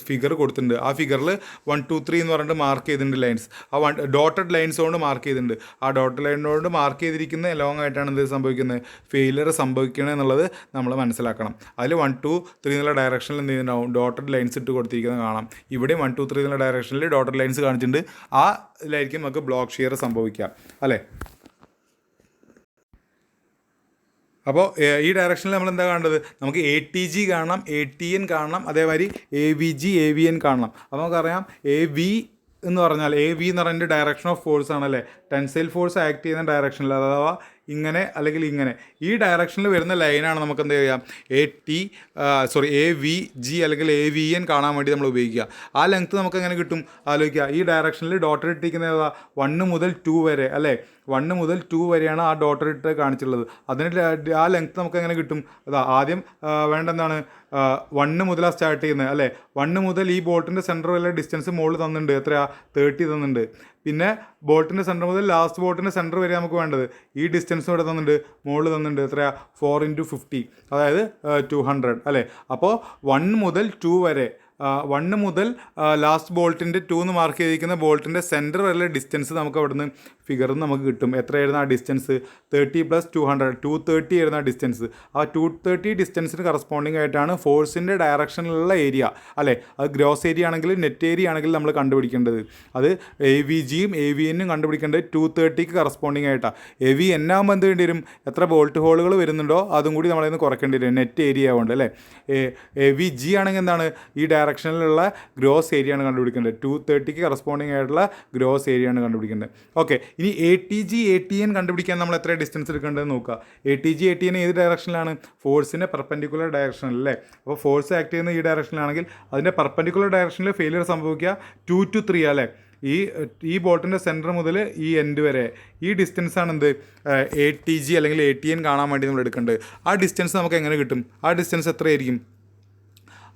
ഫിഗർ കൊടുത്തിട്ടുണ്ട്. ആ ഫിഗറിൽ 1, 2, 3 എന്ന് പറഞ്ഞിട്ട് മാർക്ക് ചെയ്തിട്ടുണ്ട് ലൈൻസ്. ആ ഡോട്ടഡ് ലൈൻസ് കൊണ്ട് മാർക്ക് ചെയ്തിട്ടുണ്ട്. ആ ഡോട്ടഡ് ലൈനോട് മാർക്ക് ചെയ്തിരിക്കുന്ന ലോങ് ആയിട്ടാണ് എന്ത് സംഭവിക്കുന്നത്? ഫെയിലിയർ സംഭവിക്കണം എന്നുള്ളത് നമ്മൾ മനസ്സിലാക്കണം. അതിൽ 1, 2, 3 എന്നുള്ള ഡയറക്ഷനിൽ എന്ത് ചെയ്യുന്നുണ്ടാവും? ഡോട്ടഡ് ലൈൻസ് ഇട്ട് കൊടുത്തിരിക്കുന്നത് കാണാം. ഇവിടെ 1, 2, 3 എന്നുള്ള ഡയറക്ഷനിൽ ഡോട്ടഡ് ലൈൻസ് കാണിച്ചിട്ടുണ്ട്. ആ ഇതിലായിരിക്കും നമുക്ക് ബ്ലോക്ക് ഷിയർ സംഭവിക്കുക അല്ലേ. അപ്പോൾ ഈ ഡയറക്ഷനിൽ നമ്മൾ എന്താ കാണേണ്ടത്? നമുക്ക് ATG കാണണം, ATN കാണണം, അതേമാതിരി AVG, AVN കാണണം. അപ്പോൾ നമുക്കറിയാം AV എന്ന് പറഞ്ഞാൽ AV എന്ന് പറയുന്നത് ഡയറക്ഷൻ ഓഫ് ഫോഴ്സ് ആണല്ലേ, ടെൻസൈൽ ഫോഴ്സ് ആക്ട് ചെയ്യുന്ന ഡയറക്ഷനിൽ, അഥവാ ഇങ്ങനെ അല്ലെങ്കിൽ ഇങ്ങനെ ഈ ഡയറക്ഷനിൽ വരുന്ന ലൈനാണ് നമുക്ക് എന്ത് ചെയ്യാം? AVG അല്ലെങ്കിൽ AVN കാണാൻ വേണ്ടി നമ്മൾ ഉപയോഗിക്കുക. ആ ലെങ്ത്ത് നമുക്ക് എങ്ങനെ കിട്ടും ആലോചിക്കുക. ഈ ഡയറക്ഷനിൽ ഡോട്ടർ ഇട്ടിരിക്കുന്ന 1 മുതൽ 2 വരെ അല്ലേ, 1 മുതൽ 2 വരെയാണ് ആ ഡോട്ടർ ഇട്ട് കാണിച്ചിട്ടുള്ളത്. അതിന് ആ ലെങ്ത്ത് നമുക്ക് എങ്ങനെ കിട്ടും? ആദ്യം വേണ്ടെന്താണ് 1 മുതലാണ് സ്റ്റാർട്ട് ചെയ്യുന്നത് അല്ലേ. 1 മുതൽ ഈ ബോൾട്ടിൻ്റെ സെൻറ്റർ വരെ ഡിസ്റ്റൻസ് മുകളിൽ തന്നിട്ടുണ്ട്. എത്രയാണ്? 30 തന്നിട്ടുണ്ട്. പിന്നെ ബോൾട്ടിൻ്റെ സെൻറ്റർ മുതൽ ലാസ്റ്റ് ബോൾട്ടിൻ്റെ സെൻറ്റർ വരെ നമുക്ക് വേണ്ടത് ഈ ഡിസ്റ്റൻസ് ഇവിടെ തന്നിട്ടുണ്ട്, മുകളിൽ തന്നിട്ടുണ്ട്. എത്രയാണ്? 4 × 50, അതായത് 200 അല്ലേ. അപ്പോൾ 1 മുതൽ 2 വരെ, 1 മുതൽ ലാസ്റ്റ് ബോൾട്ടിൻ്റെ 2 എന്ന് മാർക്ക് ചെയ്തിരിക്കുന്ന ബോൾട്ടിൻ്റെ സെൻറ്റർ വരെ ഡിസ്റ്റൻസ് നമുക്ക് അവിടുന്ന് ഫിഗറിൽ നമുക്ക് കിട്ടും. എത്രയായിരുന്നു ആ ഡിസ്റ്റൻസ്? 30 + 200, 230 ആയിരുന്നു ആ ഡിസ്റ്റൻസ്. ആ 230 ഡിസ്റ്റൻസിന് കറസ്പോണ്ടിങ് ആയിട്ടാണ് ഫോഴ്സിൻ്റെ ഡയറക്ഷനിലുള്ള ഏരിയ അല്ലേ. അത് ഗ്രോസ് ഏരിയ ആണെങ്കിൽ നെറ്റ് ഏരിയ ആണെങ്കിൽ നമ്മൾ കണ്ടുപിടിക്കേണ്ടത്. അത് AVGയും AVNും കണ്ടുപിടിക്കേണ്ടത് 230ക്ക് കറസ്പോണ്ടിങ് ആയിട്ടാണ്. AVN ആകുമ്പോൾ എന്ത് വേണ്ടി വരും? എത്ര ബോൾട്ട് ഹോളുകൾ വരുന്നുണ്ടോ അതും കൂടി നമ്മളതിന് കുറയ്ക്കേണ്ടി വരും, നെറ്റ് ഏരിയ ആവുകൊണ്ട് അല്ലേ. AVG ആണെങ്കിൽ എന്താണ്? ഈ ഡയറക്ഷനിലുള്ള ഗ്രോസ് ഏരിയ ആണ് കണ്ടുപിടിക്കേണ്ടത്. 230ക്ക് കറസ്പോണ്ടിങ് ആയിട്ടുള്ള ഗ്രോസ് ഏരിയ ആണ് കണ്ടുപിടിക്കേണ്ടത്. ഓക്കെ, ഇനി ATG, ATN കണ്ടുപിടിക്കാൻ നമ്മൾ എത്ര ഡിസ്റ്റൻസ് എടുക്കേണ്ടതെന്ന് നോക്കുക. ATG, ATN ഏത് ഡയറക്ഷനിലാണ്? ഫോഴ്സിൻ്റെ പെർപെൻഡിക്കുലർ ഡയറക്ഷനിൽ അല്ലേ. അപ്പോൾ ഫോഴ്സ് ആക്ട് ചെയ്യുന്ന ഈ ഡയറക്ഷനിലാണെങ്കിൽ അതിൻ്റെ പെർപെൻഡിക്കുലർ ഡയറക്ഷനിൽ ഫെയിലിയർ സംഭവിക്കുക 2 to 3 അല്ലേ. ഈ ബോൾട്ടിൻ്റെ സെൻറ്റർ മുതൽ ഈ എൻഡ് വരെ ഈ ഡിസ്റ്റൻസാണ് എന്ത് ATG അല്ലെങ്കിൽ ATN കാണാൻ വേണ്ടി നമ്മൾ എടുക്കേണ്ടത്. ആ ഡിസ്റ്റൻസ് നമുക്ക് എങ്ങനെ കിട്ടും? ആ ഡിസ്റ്റൻസ് എത്രയായിരിക്കും?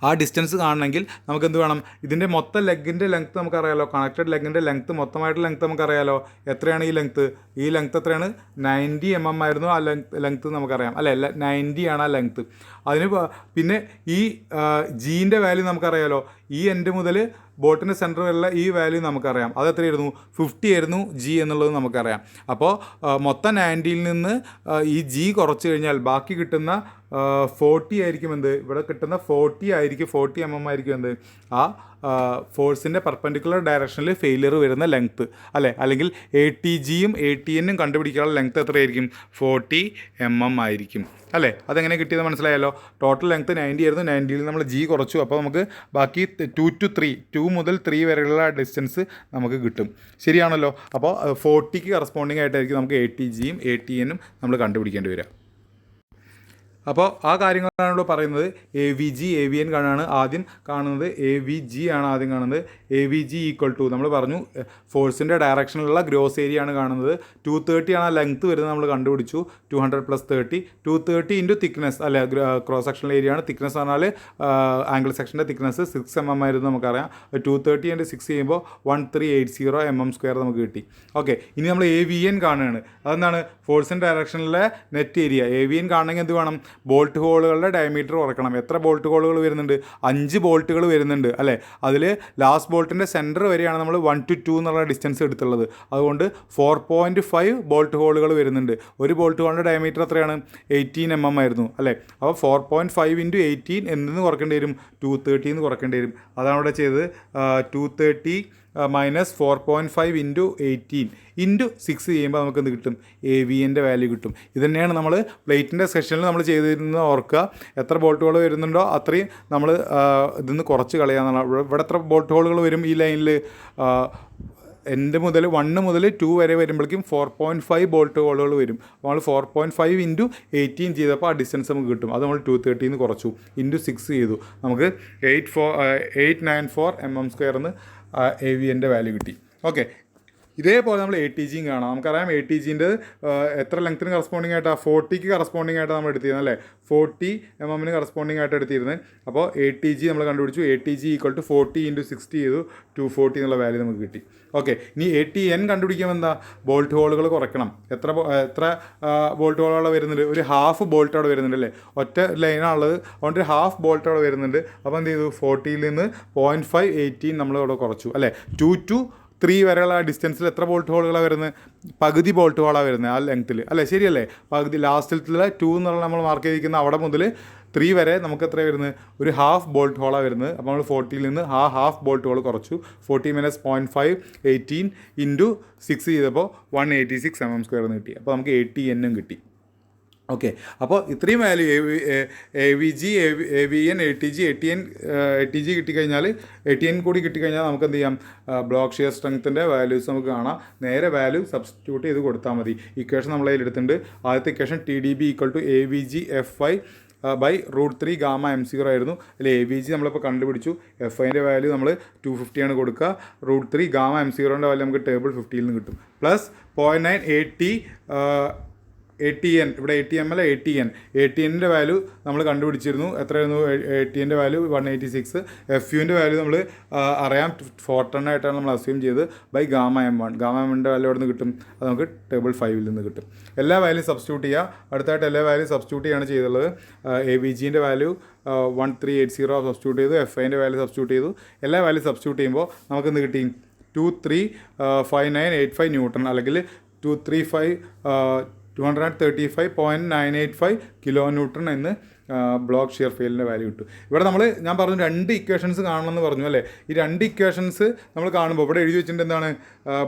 ആ ഡിസ്റ്റൻസ് കാണണമെങ്കിൽ നമുക്ക് എന്ത് വേണം? ഇതിൻ്റെ മൊത്തം ലെഗിൻ്റെ ലെങ്ത്ത് നമുക്കറിയാലോ, കണക്റ്റഡ് ലെഗിൻ്റെ ലെങ്ത്ത്, മൊത്തമായിട്ട് ലെങ്ത്ത് നമുക്കറിയാലോ. എത്രയാണ് ഈ ലെങ്ത്ത്? ഈ ലെങ്ത്ത് എത്രയാണ്? 90 mm ആയിരുന്നു ആ ലെങ്ത്ത് നമുക്കറിയാം അല്ലേ. 90 ആണ് ആ ലെങ്ത്ത്. അതിന് പിന്നെ ഈ ജീൻ്റെ വാല്യൂ നമുക്കറിയാലോ. ഈ എൻഡ് മുതൽ ബോട്ടിൻ്റെ സെൻറ്റർ വരെയുള്ള ഈ വാല്യൂ നമുക്കറിയാം. അത് എത്രയായിരുന്നു? 50 ആയിരുന്നു G എന്നുള്ളത് നമുക്കറിയാം. അപ്പോൾ മൊത്തം 90ൽ നിന്ന് ഈ G കുറച്ച് കഴിഞ്ഞാൽ ബാക്കി കിട്ടുന്ന 40 ആയിരിക്കും എന്ത്? ഇവിടെ കിട്ടുന്ന 40 ആയിരിക്കും, 40 mm ആയിരിക്കും എന്ത്? ആ ഫോഴ്സിൻ്റെ പെർപെൻഡിക്കുലർ ഡയറക്ഷനിൽ ഫെയിലിയർ വരുന്ന ലെങ്ത്ത് അല്ലേ. അല്ലെങ്കിൽ ATGയും ATNും കണ്ടുപിടിക്കാനുള്ള ലെങ്ത്ത് എത്രയായിരിക്കും? 40 mm ആയിരിക്കും അല്ലേ. അതെങ്ങനെ കിട്ടിയത് മനസ്സിലായല്ലോ. ടോട്ടൽ ലെങ്ത്ത് 90 ആയിരുന്നു, 90ൽ നമ്മൾ G കുറച്ചു. അപ്പോൾ നമുക്ക് ബാക്കി 2 to 3, 2 മുതൽ 3 വരെയുള്ള ഡിസ്റ്റൻസ് നമുക്ക് കിട്ടും. ശരിയാണല്ലോ. അപ്പോൾ 40ക്ക് കറസ്പോണ്ടിങ് ആയിട്ടായിരിക്കും നമുക്ക് ATGയും ATNും നമ്മൾ കണ്ടുപിടിക്കേണ്ടി വരിക. അപ്പോൾ ആ കാര്യങ്ങളാണ് ഇവിടെ പറയുന്നത്. A V G A V N കാണാണ് ആദ്യം കാണുന്നത്, എ വി ജി ആണ് ആദ്യം കാണുന്നത്. A V G equal to നമ്മൾ പറഞ്ഞു ഫോഴ്സിൻ്റെ ഡയറക്ഷനിലുള്ള ഗ്രോസ് ഏരിയ ആണ് കാണുന്നത്. 230 ആണ് ആ ലെങ്ത്ത് വരുന്നത് നമ്മൾ കണ്ടുപിടിച്ചു. 200 + 30 230 ഇൻറ്റു തിക്നെസ് അല്ലെ ക്രോസ് സെക്ഷണൽ ഏരിയ ആണ്. തിക്നെസ് പറഞ്ഞാൽ ആംഗിൾ സെക്ഷൻ്റെ തിക്നെസ് 6 mm ആയിരുന്നു നമുക്കറിയാം. 230 × 6 ചെയ്യുമ്പോൾ 1380 mm² നമുക്ക് കിട്ടി. ഓക്കെ, ഇനി നമ്മൾ എ വി എൻ കാണുകയാണ്. അതെന്താണ് ഫോഴ്സിൻ്റെ ഡയറക്ഷനിലെ net area. A V N കാണണമെങ്കിൽ എന്ത് വേണം? ബോൾട്ട് ഹോളുകളുടെ ഡയമീറ്റർ കുറക്കണം. എത്ര ബോൾട്ട് ഹോളുകൾ വരുന്നുണ്ട്? 5 ബോൾട്ടുകൾ വരുന്നുണ്ട് അല്ലേ. അതിൽ ലാസ്റ്റ് ബോൾട്ടിൻ്റെ സെൻറ്റർ വരെയാണ് നമ്മൾ 1 to 2 എന്നുള്ള ഡിസ്റ്റൻസ് എടുത്തുള്ളത്. അതുകൊണ്ട് 4.5 ബോൾട്ട് ഹോളുകൾ വരുന്നുണ്ട്. ഒരു ബോൾട്ട് ഹോളിൻ്റെ ഡയമീറ്റർ എത്രയാണ്? 18 mm ആയിരുന്നു അല്ലേ. അപ്പോൾ 4.5 × 18 എന്തെന്ന് കുറയ്ക്കേണ്ടി വരും? 230 എന്ന് കുറയ്ക്കേണ്ടി വരും. അതാണ് ഇവിടെ ചെയ്തത്. 230 - 4.5 × 18 × 6 ചെയ്യുമ്പോൾ നമുക്ക് എന്ത് കിട്ടും? എ വി എൻ്റെ വാല്യൂ കിട്ടും. ഇത് തന്നെയാണ് നമ്മൾ പ്ലേറ്റിൻ്റെ സെക്ഷനിൽ നമ്മൾ ചെയ്തിരുന്നത്. ഓർക്കുക, എത്ര ബോൾട്ട് ഹോൾ വരുന്നുണ്ടോ അത്രയും നമ്മൾ ഇതിന്ന് കുറച്ച് കളയാമെന്നാണ്. ഇവിടെ എത്ര ബോൾട്ട് ഹോളുകൾ വരും ഈ ലൈനിൽ? എൻ്റെ മുതൽ 1 മുതൽ 2 വരെ വരുമ്പോഴേക്കും 4.5 ബോൾട്ട് ഹോളുകൾ വരും. അപ്പോൾ നമ്മൾ 4.5 × 18 ചെയ്തപ്പോൾ ആ ഡിസ്റ്റൻസ് നമുക്ക് കിട്ടും. അത് നമ്മൾ 230 എന്ന് കുറച്ചു, × 6 ചെയ്തു. നമുക്ക് 894 mm² എ വി എൻ്റെ വാല്യൂ കിട്ടി. ഓക്കെ, ഇതേപോലെ നമ്മൾ എ ടി ജിയും കാണാം. നമുക്കറിയാം എ ടി ജിൻ്റെ എത്ര ലെങ്ത്തിന് കറസ്പോണ്ടിങ് ആയിട്ടാണ്? 40ക്ക് കറസ്പോണ്ടിങ് ആയിട്ടാണ് നമ്മൾ എടുത്തിരുന്നത് അല്ലേ. 40 mm കറസ്പോണ്ടിങ് ആയിട്ട് എടുത്തിരുന്നത്. അപ്പോൾ എ ടി ജി നമ്മൾ കണ്ടുപിടിച്ചു. A T G equal to 40 × 60 ചെയ്തു, 240 എന്നുള്ള വാല്യൂ നമുക്ക് കിട്ടി. ഓക്കെ, ഇനി എ ടി എൻ കണ്ടുപിടിക്കുമ്പോൾ എന്താ? ബോൾട്ട് ഹോളുകൾ കുറയ്ക്കണം. എത്ര ബോൾട്ട് ഹോളുകൾ വരുന്നുണ്ട്? ഒരു ഹാഫ് ബോൾട്ട് അവിടെ വരുന്നുണ്ട് അല്ലേ. ഒറ്റ ലൈനാണുള്ളത്, അതുകൊണ്ട് ഒരു ഹാഫ് ബോൾട്ട് അവിടെ വരുന്നുണ്ട്. അപ്പോൾ എന്ത് ചെയ്തു? 40ൽ നിന്ന് 0.5 18 നമ്മൾ അവിടെ കുറച്ചു അല്ലേ. 2 to 3 വരെയുള്ള ഡിസ്റ്റൻസിൽ എത്ര ബോൾട്ട് ഹോളുകളാണ് വരുന്നത്? പകുതി ബോൾട്ട് ഹോളാണ് വരുന്നത് ആ ലെങ്ത്തിൽ അല്ലേ. ശരിയല്ലേ? പകുതി ലാസ്റ്റിലെ 2 എന്നുള്ള നമ്മൾ മാർക്ക് ചെയ്തിരിക്കുന്ന അവിടെ മുതൽ 3 വരെ നമുക്ക് എത്ര വരുന്നത്? ഒരു ഹാഫ് ബോൾട്ട് ഹോളാണ് വരുന്നത്. അപ്പോൾ നമ്മൾ 40ൽ നിന്ന് ആ ഹാഫ് ബോൾട്ട് ഹോൾ കുറച്ചു. 40 - 0.5 18 × 6 ചെയ്തപ്പോൾ 186 mm² എന്ന് കിട്ടി. അപ്പോൾ നമുക്ക് 80 കിട്ടി. ഓക്കെ, അപ്പോൾ ഇത്രയും value A V G A V N A T G A T G കിട്ടിക്കഴിഞ്ഞാൽ എ ടി എൻ കൂടി കിട്ടിക്കഴിഞ്ഞാൽ നമുക്ക് എന്ത് ചെയ്യാം? ബ്ലോക്ക് ഷിയർ സ്ട്രെങ്ത്തിൻ്റെ വാല്യൂസ് നമുക്ക് കാണാം. നേരെ വാല്യൂ സബ്സ്റ്റിറ്റ്യൂട്ട് ചെയ്ത് കൊടുത്താൽ മതി. ഇക്വേഷൻ നമ്മൾ അതിൽ എടുത്തിട്ടുണ്ട്. ആദ്യത്തെ equation T D B equal to A V G FI /√3 γ m0 ആയിരുന്നു. അതിൽ എ വി ജി നമ്മളിപ്പോൾ കണ്ടുപിടിച്ചു. FIൻ്റെ വാല്യൂ നമ്മൾ 250 ആണ് കൊടുക്കുക. √3 γ m0ൻ്റെ വാല്യൂ നമുക്ക് ടേബിൾ 50ൽ നിന്ന് കിട്ടും. പ്ലസ് 0.9 എ ടി എൻ, ഇവിടെ എ ടി എം അല്ല A T N. A T എൻ്റെ വാല്യൂ നമ്മൾ കണ്ടുപിടിച്ചിരുന്നു. എത്രയായിരുന്നു എ ടി എൻ്റെ വാല്യൂ? 186. എഫ് യുൻ്റെ വാല്യൂ നമ്മൾ അറിയാം 410 ആയിട്ടാണ് നമ്മൾ അസ്യൂം ചെയ്ത് /γ m1. γ m1ൻ്റെ വാല്യൂ അവിടെ നിന്ന് കിട്ടും. അത് നമുക്ക് ടേബിൾ 5ൽ നിന്ന് കിട്ടും. എല്ലാ വാല്യൂ സബ്സ്റ്റിറ്റ്യൂട്ട് ചെയ്യുക. അടുത്തായിട്ട് എല്ലാ വാല്യൂ സബ്സ്റ്റിറ്റ്യൂട്ട് ചെയ്യാണ് ചെയ്തുള്ളത്. എ വി ജിൻ്റെ വാല്യൂ 1380 സബ്സ്റ്റിറ്റ്യൂട്ട് ചെയ്തു. FIൻ്റെ വാല്യൂ സബ്സ്റ്റിറ്റ്യൂട്ട് ചെയ്തു. എല്ലാ വാല്യൂ സബ്സ്റ്റിറ്റ്യൂട്ട് ചെയ്യുമ്പോൾ നമുക്ക് എന്ത് കിട്ടി? 235985 ന്യൂട്ടൺ അല്ലെങ്കിൽ 235.985 കിലോ ന്യൂട്ടൺ എന്ന് ബ്ലോക്ക് ഷിയർ ഫീൽഡിൻ്റെ വാല്യൂ കിട്ടും. ഇവിടെ ഞാൻ പറഞ്ഞു 2 ഇക്വേഷൻസ് കാണണമെന്ന് പറഞ്ഞു അല്ലേ. ഈ 2 ഇക്വേഷൻസ് നമ്മൾ കാണുമ്പോൾ ഇവിടെ എഴുതി വെച്ചിട്ടുണ്ട് എന്താണ്?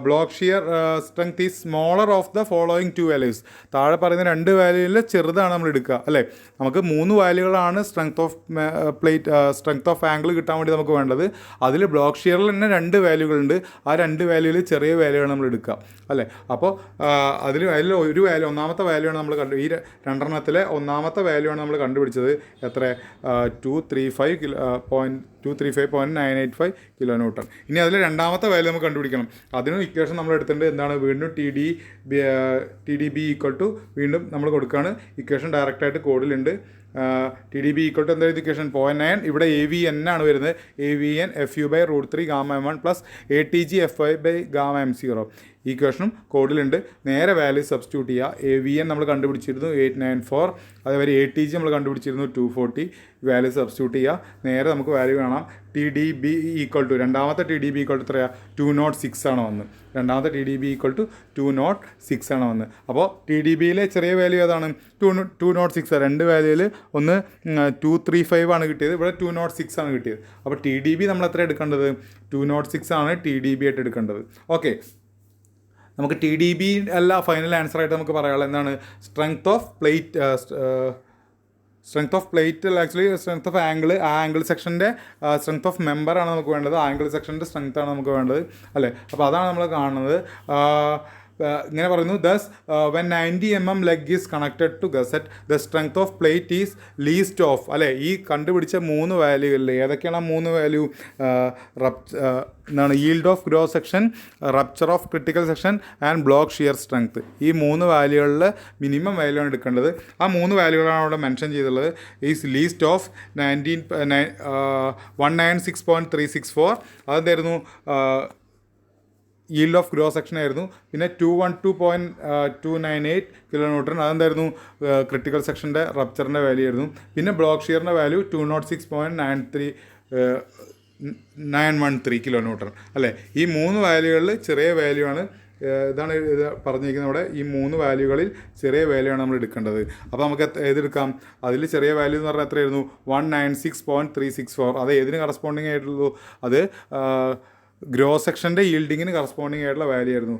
Block shear strength is smaller of the following 2 values. താഴെ പറയുന്ന 2 വാല്യൂയിൽ ചെറുതാണ് നമ്മൾ എടുക്കുക അല്ലേ. നമുക്ക് 3 വാല്യൂകളാണ് സ്ട്രെങ്ത് ഓഫ് ആംഗിൾ കിട്ടാൻ വേണ്ടി നമുക്ക് വേണ്ടത്. അതിൽ ബ്ലോക്ക് ഷിയറിൽ തന്നെ 2 വാല്യൂകളുണ്ട്. ആ 2 വാല്യൂയിൽ ചെറിയ വാല്യൂയാണ് നമ്മൾ എടുക്കുക അല്ലേ. അപ്പോൾ അതിൽ ഒരു വാല്യൂ, ഒന്നാമത്തെ വാല്യൂ ആണ് നമ്മൾ ഈ 2 ഒന്നാമത്തെ വാല്യൂ ആണ് നമ്മൾ കണ്ടുപിടിച്ചത്. എത്ര? 235.985 കിലോ ന്യൂട്ടൺ. ഇനി അതിൽ രണ്ടാമത്തെ വാല്യൂ നമുക്ക് കണ്ടുപിടിക്കണം. അതിനും ഇക്വേഷൻ നമ്മൾ എടുത്തിട്ടുണ്ട്. എന്താണ്? വീണ്ടും T D B equal to വീണ്ടും നമ്മൾ കൊടുക്കുകയാണ്. ഇക്വേഷൻ ഡയറക്റ്റായിട്ട് കോഡിലുണ്ട്. T D B equal to എന്തായാലും ഇക്വേഷൻ 0.9. ഇവിടെ എ വി എൻ ആണ് വരുന്നത്. A V N FU /√3 γ m1 plus A T G FI /γ m0. ഈക്വേഷനും കോഡിലുണ്ട്. നേരെ വാല്യൂ സബ്സ്റ്റിറ്റ്യൂട്ട് ചെയ്യുക. എ വി എൻ നമ്മൾ കണ്ടുപിടിച്ചിരുന്നു 894. അതേപോലെ എ ടി ജി നമ്മൾ കണ്ടുപിടിച്ചിരുന്നു 240. വാല്യൂ സബ്സ്റ്റിറ്റ്യൂട്ട് ചെയ്യുക. നേരെ നമുക്ക് വാല്യൂ കാണാം. T D B equal to രണ്ടാമത്തെ T D B equal to എത്രയാണ്? 206 ആണ് വന്നത്. രണ്ടാമത്തെ T D B equal to 206 ആണ് വന്നത്. അപ്പോൾ ടി ഡി ബിയിലെ ചെറിയ വാല്യൂ ഏതാണ്? 206. 2 വാല്യൂയിൽ ഒന്ന് 235 ആണ് കിട്ടിയത്. ഇവിടെ 206 ആണ് കിട്ടിയത്. അപ്പോൾ ടി ഡി ബി നമ്മൾ എത്ര എടുക്കേണ്ടത്? 206 ആണ് ടി ഡി ബി ആയിട്ട് എടുക്കേണ്ടത്. ഓക്കെ, നമുക്ക് ടി ഡി ബി അല്ല ഫൈനൽ ആൻസർ ആയിട്ട് നമുക്ക് പറയാനുള്ളത് എന്താണ്? Strength of plate actually strength of angle. ആ ആംഗിൾ സെക്ഷൻ്റെ സ്ട്രെങ്ത് ഓഫ് മെമ്പറാണ് നമുക്ക് വേണ്ടത്. ആംഗിൾ സെക്ഷൻ്റെ സ്ട്രെങ്ത് ആണ് നമുക്ക് വേണ്ടത് അല്ലേ. അപ്പോൾ അതാണ് നമ്മൾ കാണുന്നത്. ഇങ്ങനെ പറയുന്നു, thus when 90 mm leg is connected to gusset the strength of plate is least of, അല്ലേ? ഈ കണ്ടുപിടിച്ച 3 വാല്യൂകളിൽ ഏതൊക്കെയാണ് ആ 3 വാല്യൂ? എന്താണ്? Yield of gross section, rupture of critical section and block shear strength. ഈ 3 വാല്യൂകളിൽ മിനിമം വാല്യൂ ആണ് എടുക്കേണ്ടത്. ആ 3 വാല്യൂകളാണ് അവിടെ മെൻഷൻ ചെയ്തിട്ടുള്ളത്. Is least of 196.364. അതെന്തായിരുന്നു? ഈൽഡ് ഓഫ് ഗ്രോസ് സെക്ഷൻ ആയിരുന്നു. പിന്നെ 212.298 kN, അതെന്തായിരുന്നു? ക്രിട്ടിക്കൽ സെക്ഷൻ്റെ റപ്ചറിൻ്റെ വാല്യൂ ആയിരുന്നു. പിന്നെ ബ്ലോക്ക് ഷിയറിൻ്റെ വാല്യൂ 206.913 kN, അല്ലേ? ഈ 3 വാല്യൂകളിൽ ചെറിയ വാല്യൂ ആണ്. ഇതാണ് ഇത് പറഞ്ഞിരിക്കുന്നത് അവിടെ. ഈ 3 വാല്യൂകളിൽ ചെറിയ വാല്യൂ ആണ് നമ്മൾ എടുക്കേണ്ടത്. അപ്പോൾ നമുക്ക് ഏതെടുക്കാം? അതിൽ ചെറിയ വാല്യൂ എന്ന് പറഞ്ഞാൽ എത്രയായിരുന്നു? 196.364. അത് ഏതിന് കറസ്പോണ്ടിങ് ആയിട്ടുള്ളൂ? അത് ഗ്രോസ് സെക്ഷൻ്റെ ഈൽഡിങ്ങിന് കറസ്പോണ്ടിങ് ആയിട്ടുള്ള വാല്യൂ ആയിരുന്നു.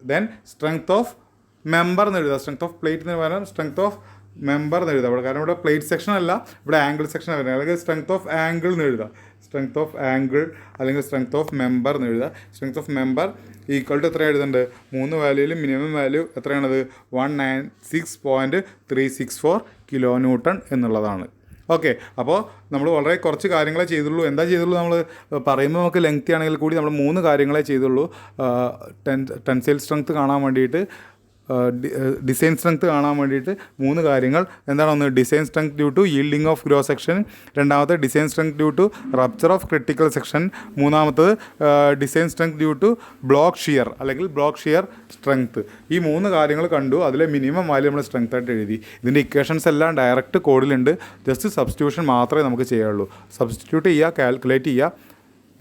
ദെൻ സ്ട്രെങ്ത് ഓഫ് മെമ്പർ എന്ന് എഴുതുക. സ്ട്രെങ്ത് ഓഫ് പ്ലേറ്റ് എന്ന് പറയാൻ സ്ട്രെങ്ത് ഓഫ് മെമ്പർ എന്ന് എഴുതുക. കാരണം ഇവിടെ പ്ലേറ്റ് സെക്ഷൻ അല്ല, ഇവിടെ ആംഗിൾ സെക്ഷൻ വരുന്നത്. അല്ലെങ്കിൽ സ്ട്രെങ്ത് ഓഫ് ആംഗിൾ എന്ന് എഴുതുക. സ്ട്രെങ്ത് ഓഫ് ആംഗിൾ അല്ലെങ്കിൽ സ്ട്രെങ്ത് ഓഫ് മെമ്പർ എന്ന് എഴുതുക. Strength of member equal to എത്ര എഴുതുന്നുണ്ട്? 3 വാല്യൂയിൽ മിനിമം വാല്യൂ എത്രയാണത്? 196.364 kN എന്നുള്ളതാണ്. ഓക്കെ, അപ്പോൾ നമ്മൾ വളരെ കുറച്ച് കാര്യങ്ങളെ ചെയ്തുള്ളൂ. എന്താ ചെയ്തുള്ളൂ? നമ്മൾ പറയുമ്പോൾ നമുക്ക് ലെങ്തി ആണെങ്കിൽ കൂടി നമ്മൾ 3 കാര്യങ്ങളെ ചെയ്തുള്ളൂ. ടെൻസൈൽ സ്ട്രെങ്ത് കാണാൻ വേണ്ടിയിട്ട്, ഡിസൈൻ സ്ട്രെങ്ത് കാണാൻ വേണ്ടിയിട്ട് 3 കാര്യങ്ങൾ എന്താണ്? ഒന്ന് design strength due to yielding of gross section, രണ്ടാമത്തെ design strength due to rupture of critical section, മൂന്നാമത്തത് design strength due to block shear അല്ലെങ്കിൽ ബ്ലോക്ക് ഷിയർ സ്ട്രെങ്ത്. ഈ 3 കാര്യങ്ങൾ കണ്ടു. അതിലെ മിനിമം വാല്യൂ നമ്മൾ സ്ട്രെങ്ത് ആയിട്ട് എഴുതി. ഇതിൻ്റെ ഇക്വേഷൻസ് എല്ലാം ഡയറക്റ്റ് കോഡിലുണ്ട്. ജസ്റ്റ് സബ്സ്റ്റിറ്റ്യൂഷൻ മാത്രമേ നമുക്ക് ചെയ്യാവുള്ളൂ. സബ്സ്റ്റിറ്റ്യൂട്ട് ചെയ്യുക, കാൽക്കുലേറ്റ് ചെയ്യുക,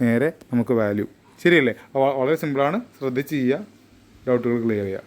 നേരെ നമുക്ക് വാല്യൂ. ശരിയല്ലേ? വളരെ സിമ്പിളാണ്. ശ്രദ്ധിച്ച് ചെയ്യുക, ഡൗട്ടുകൾ ക്ലിയർ ചെയ്യുക.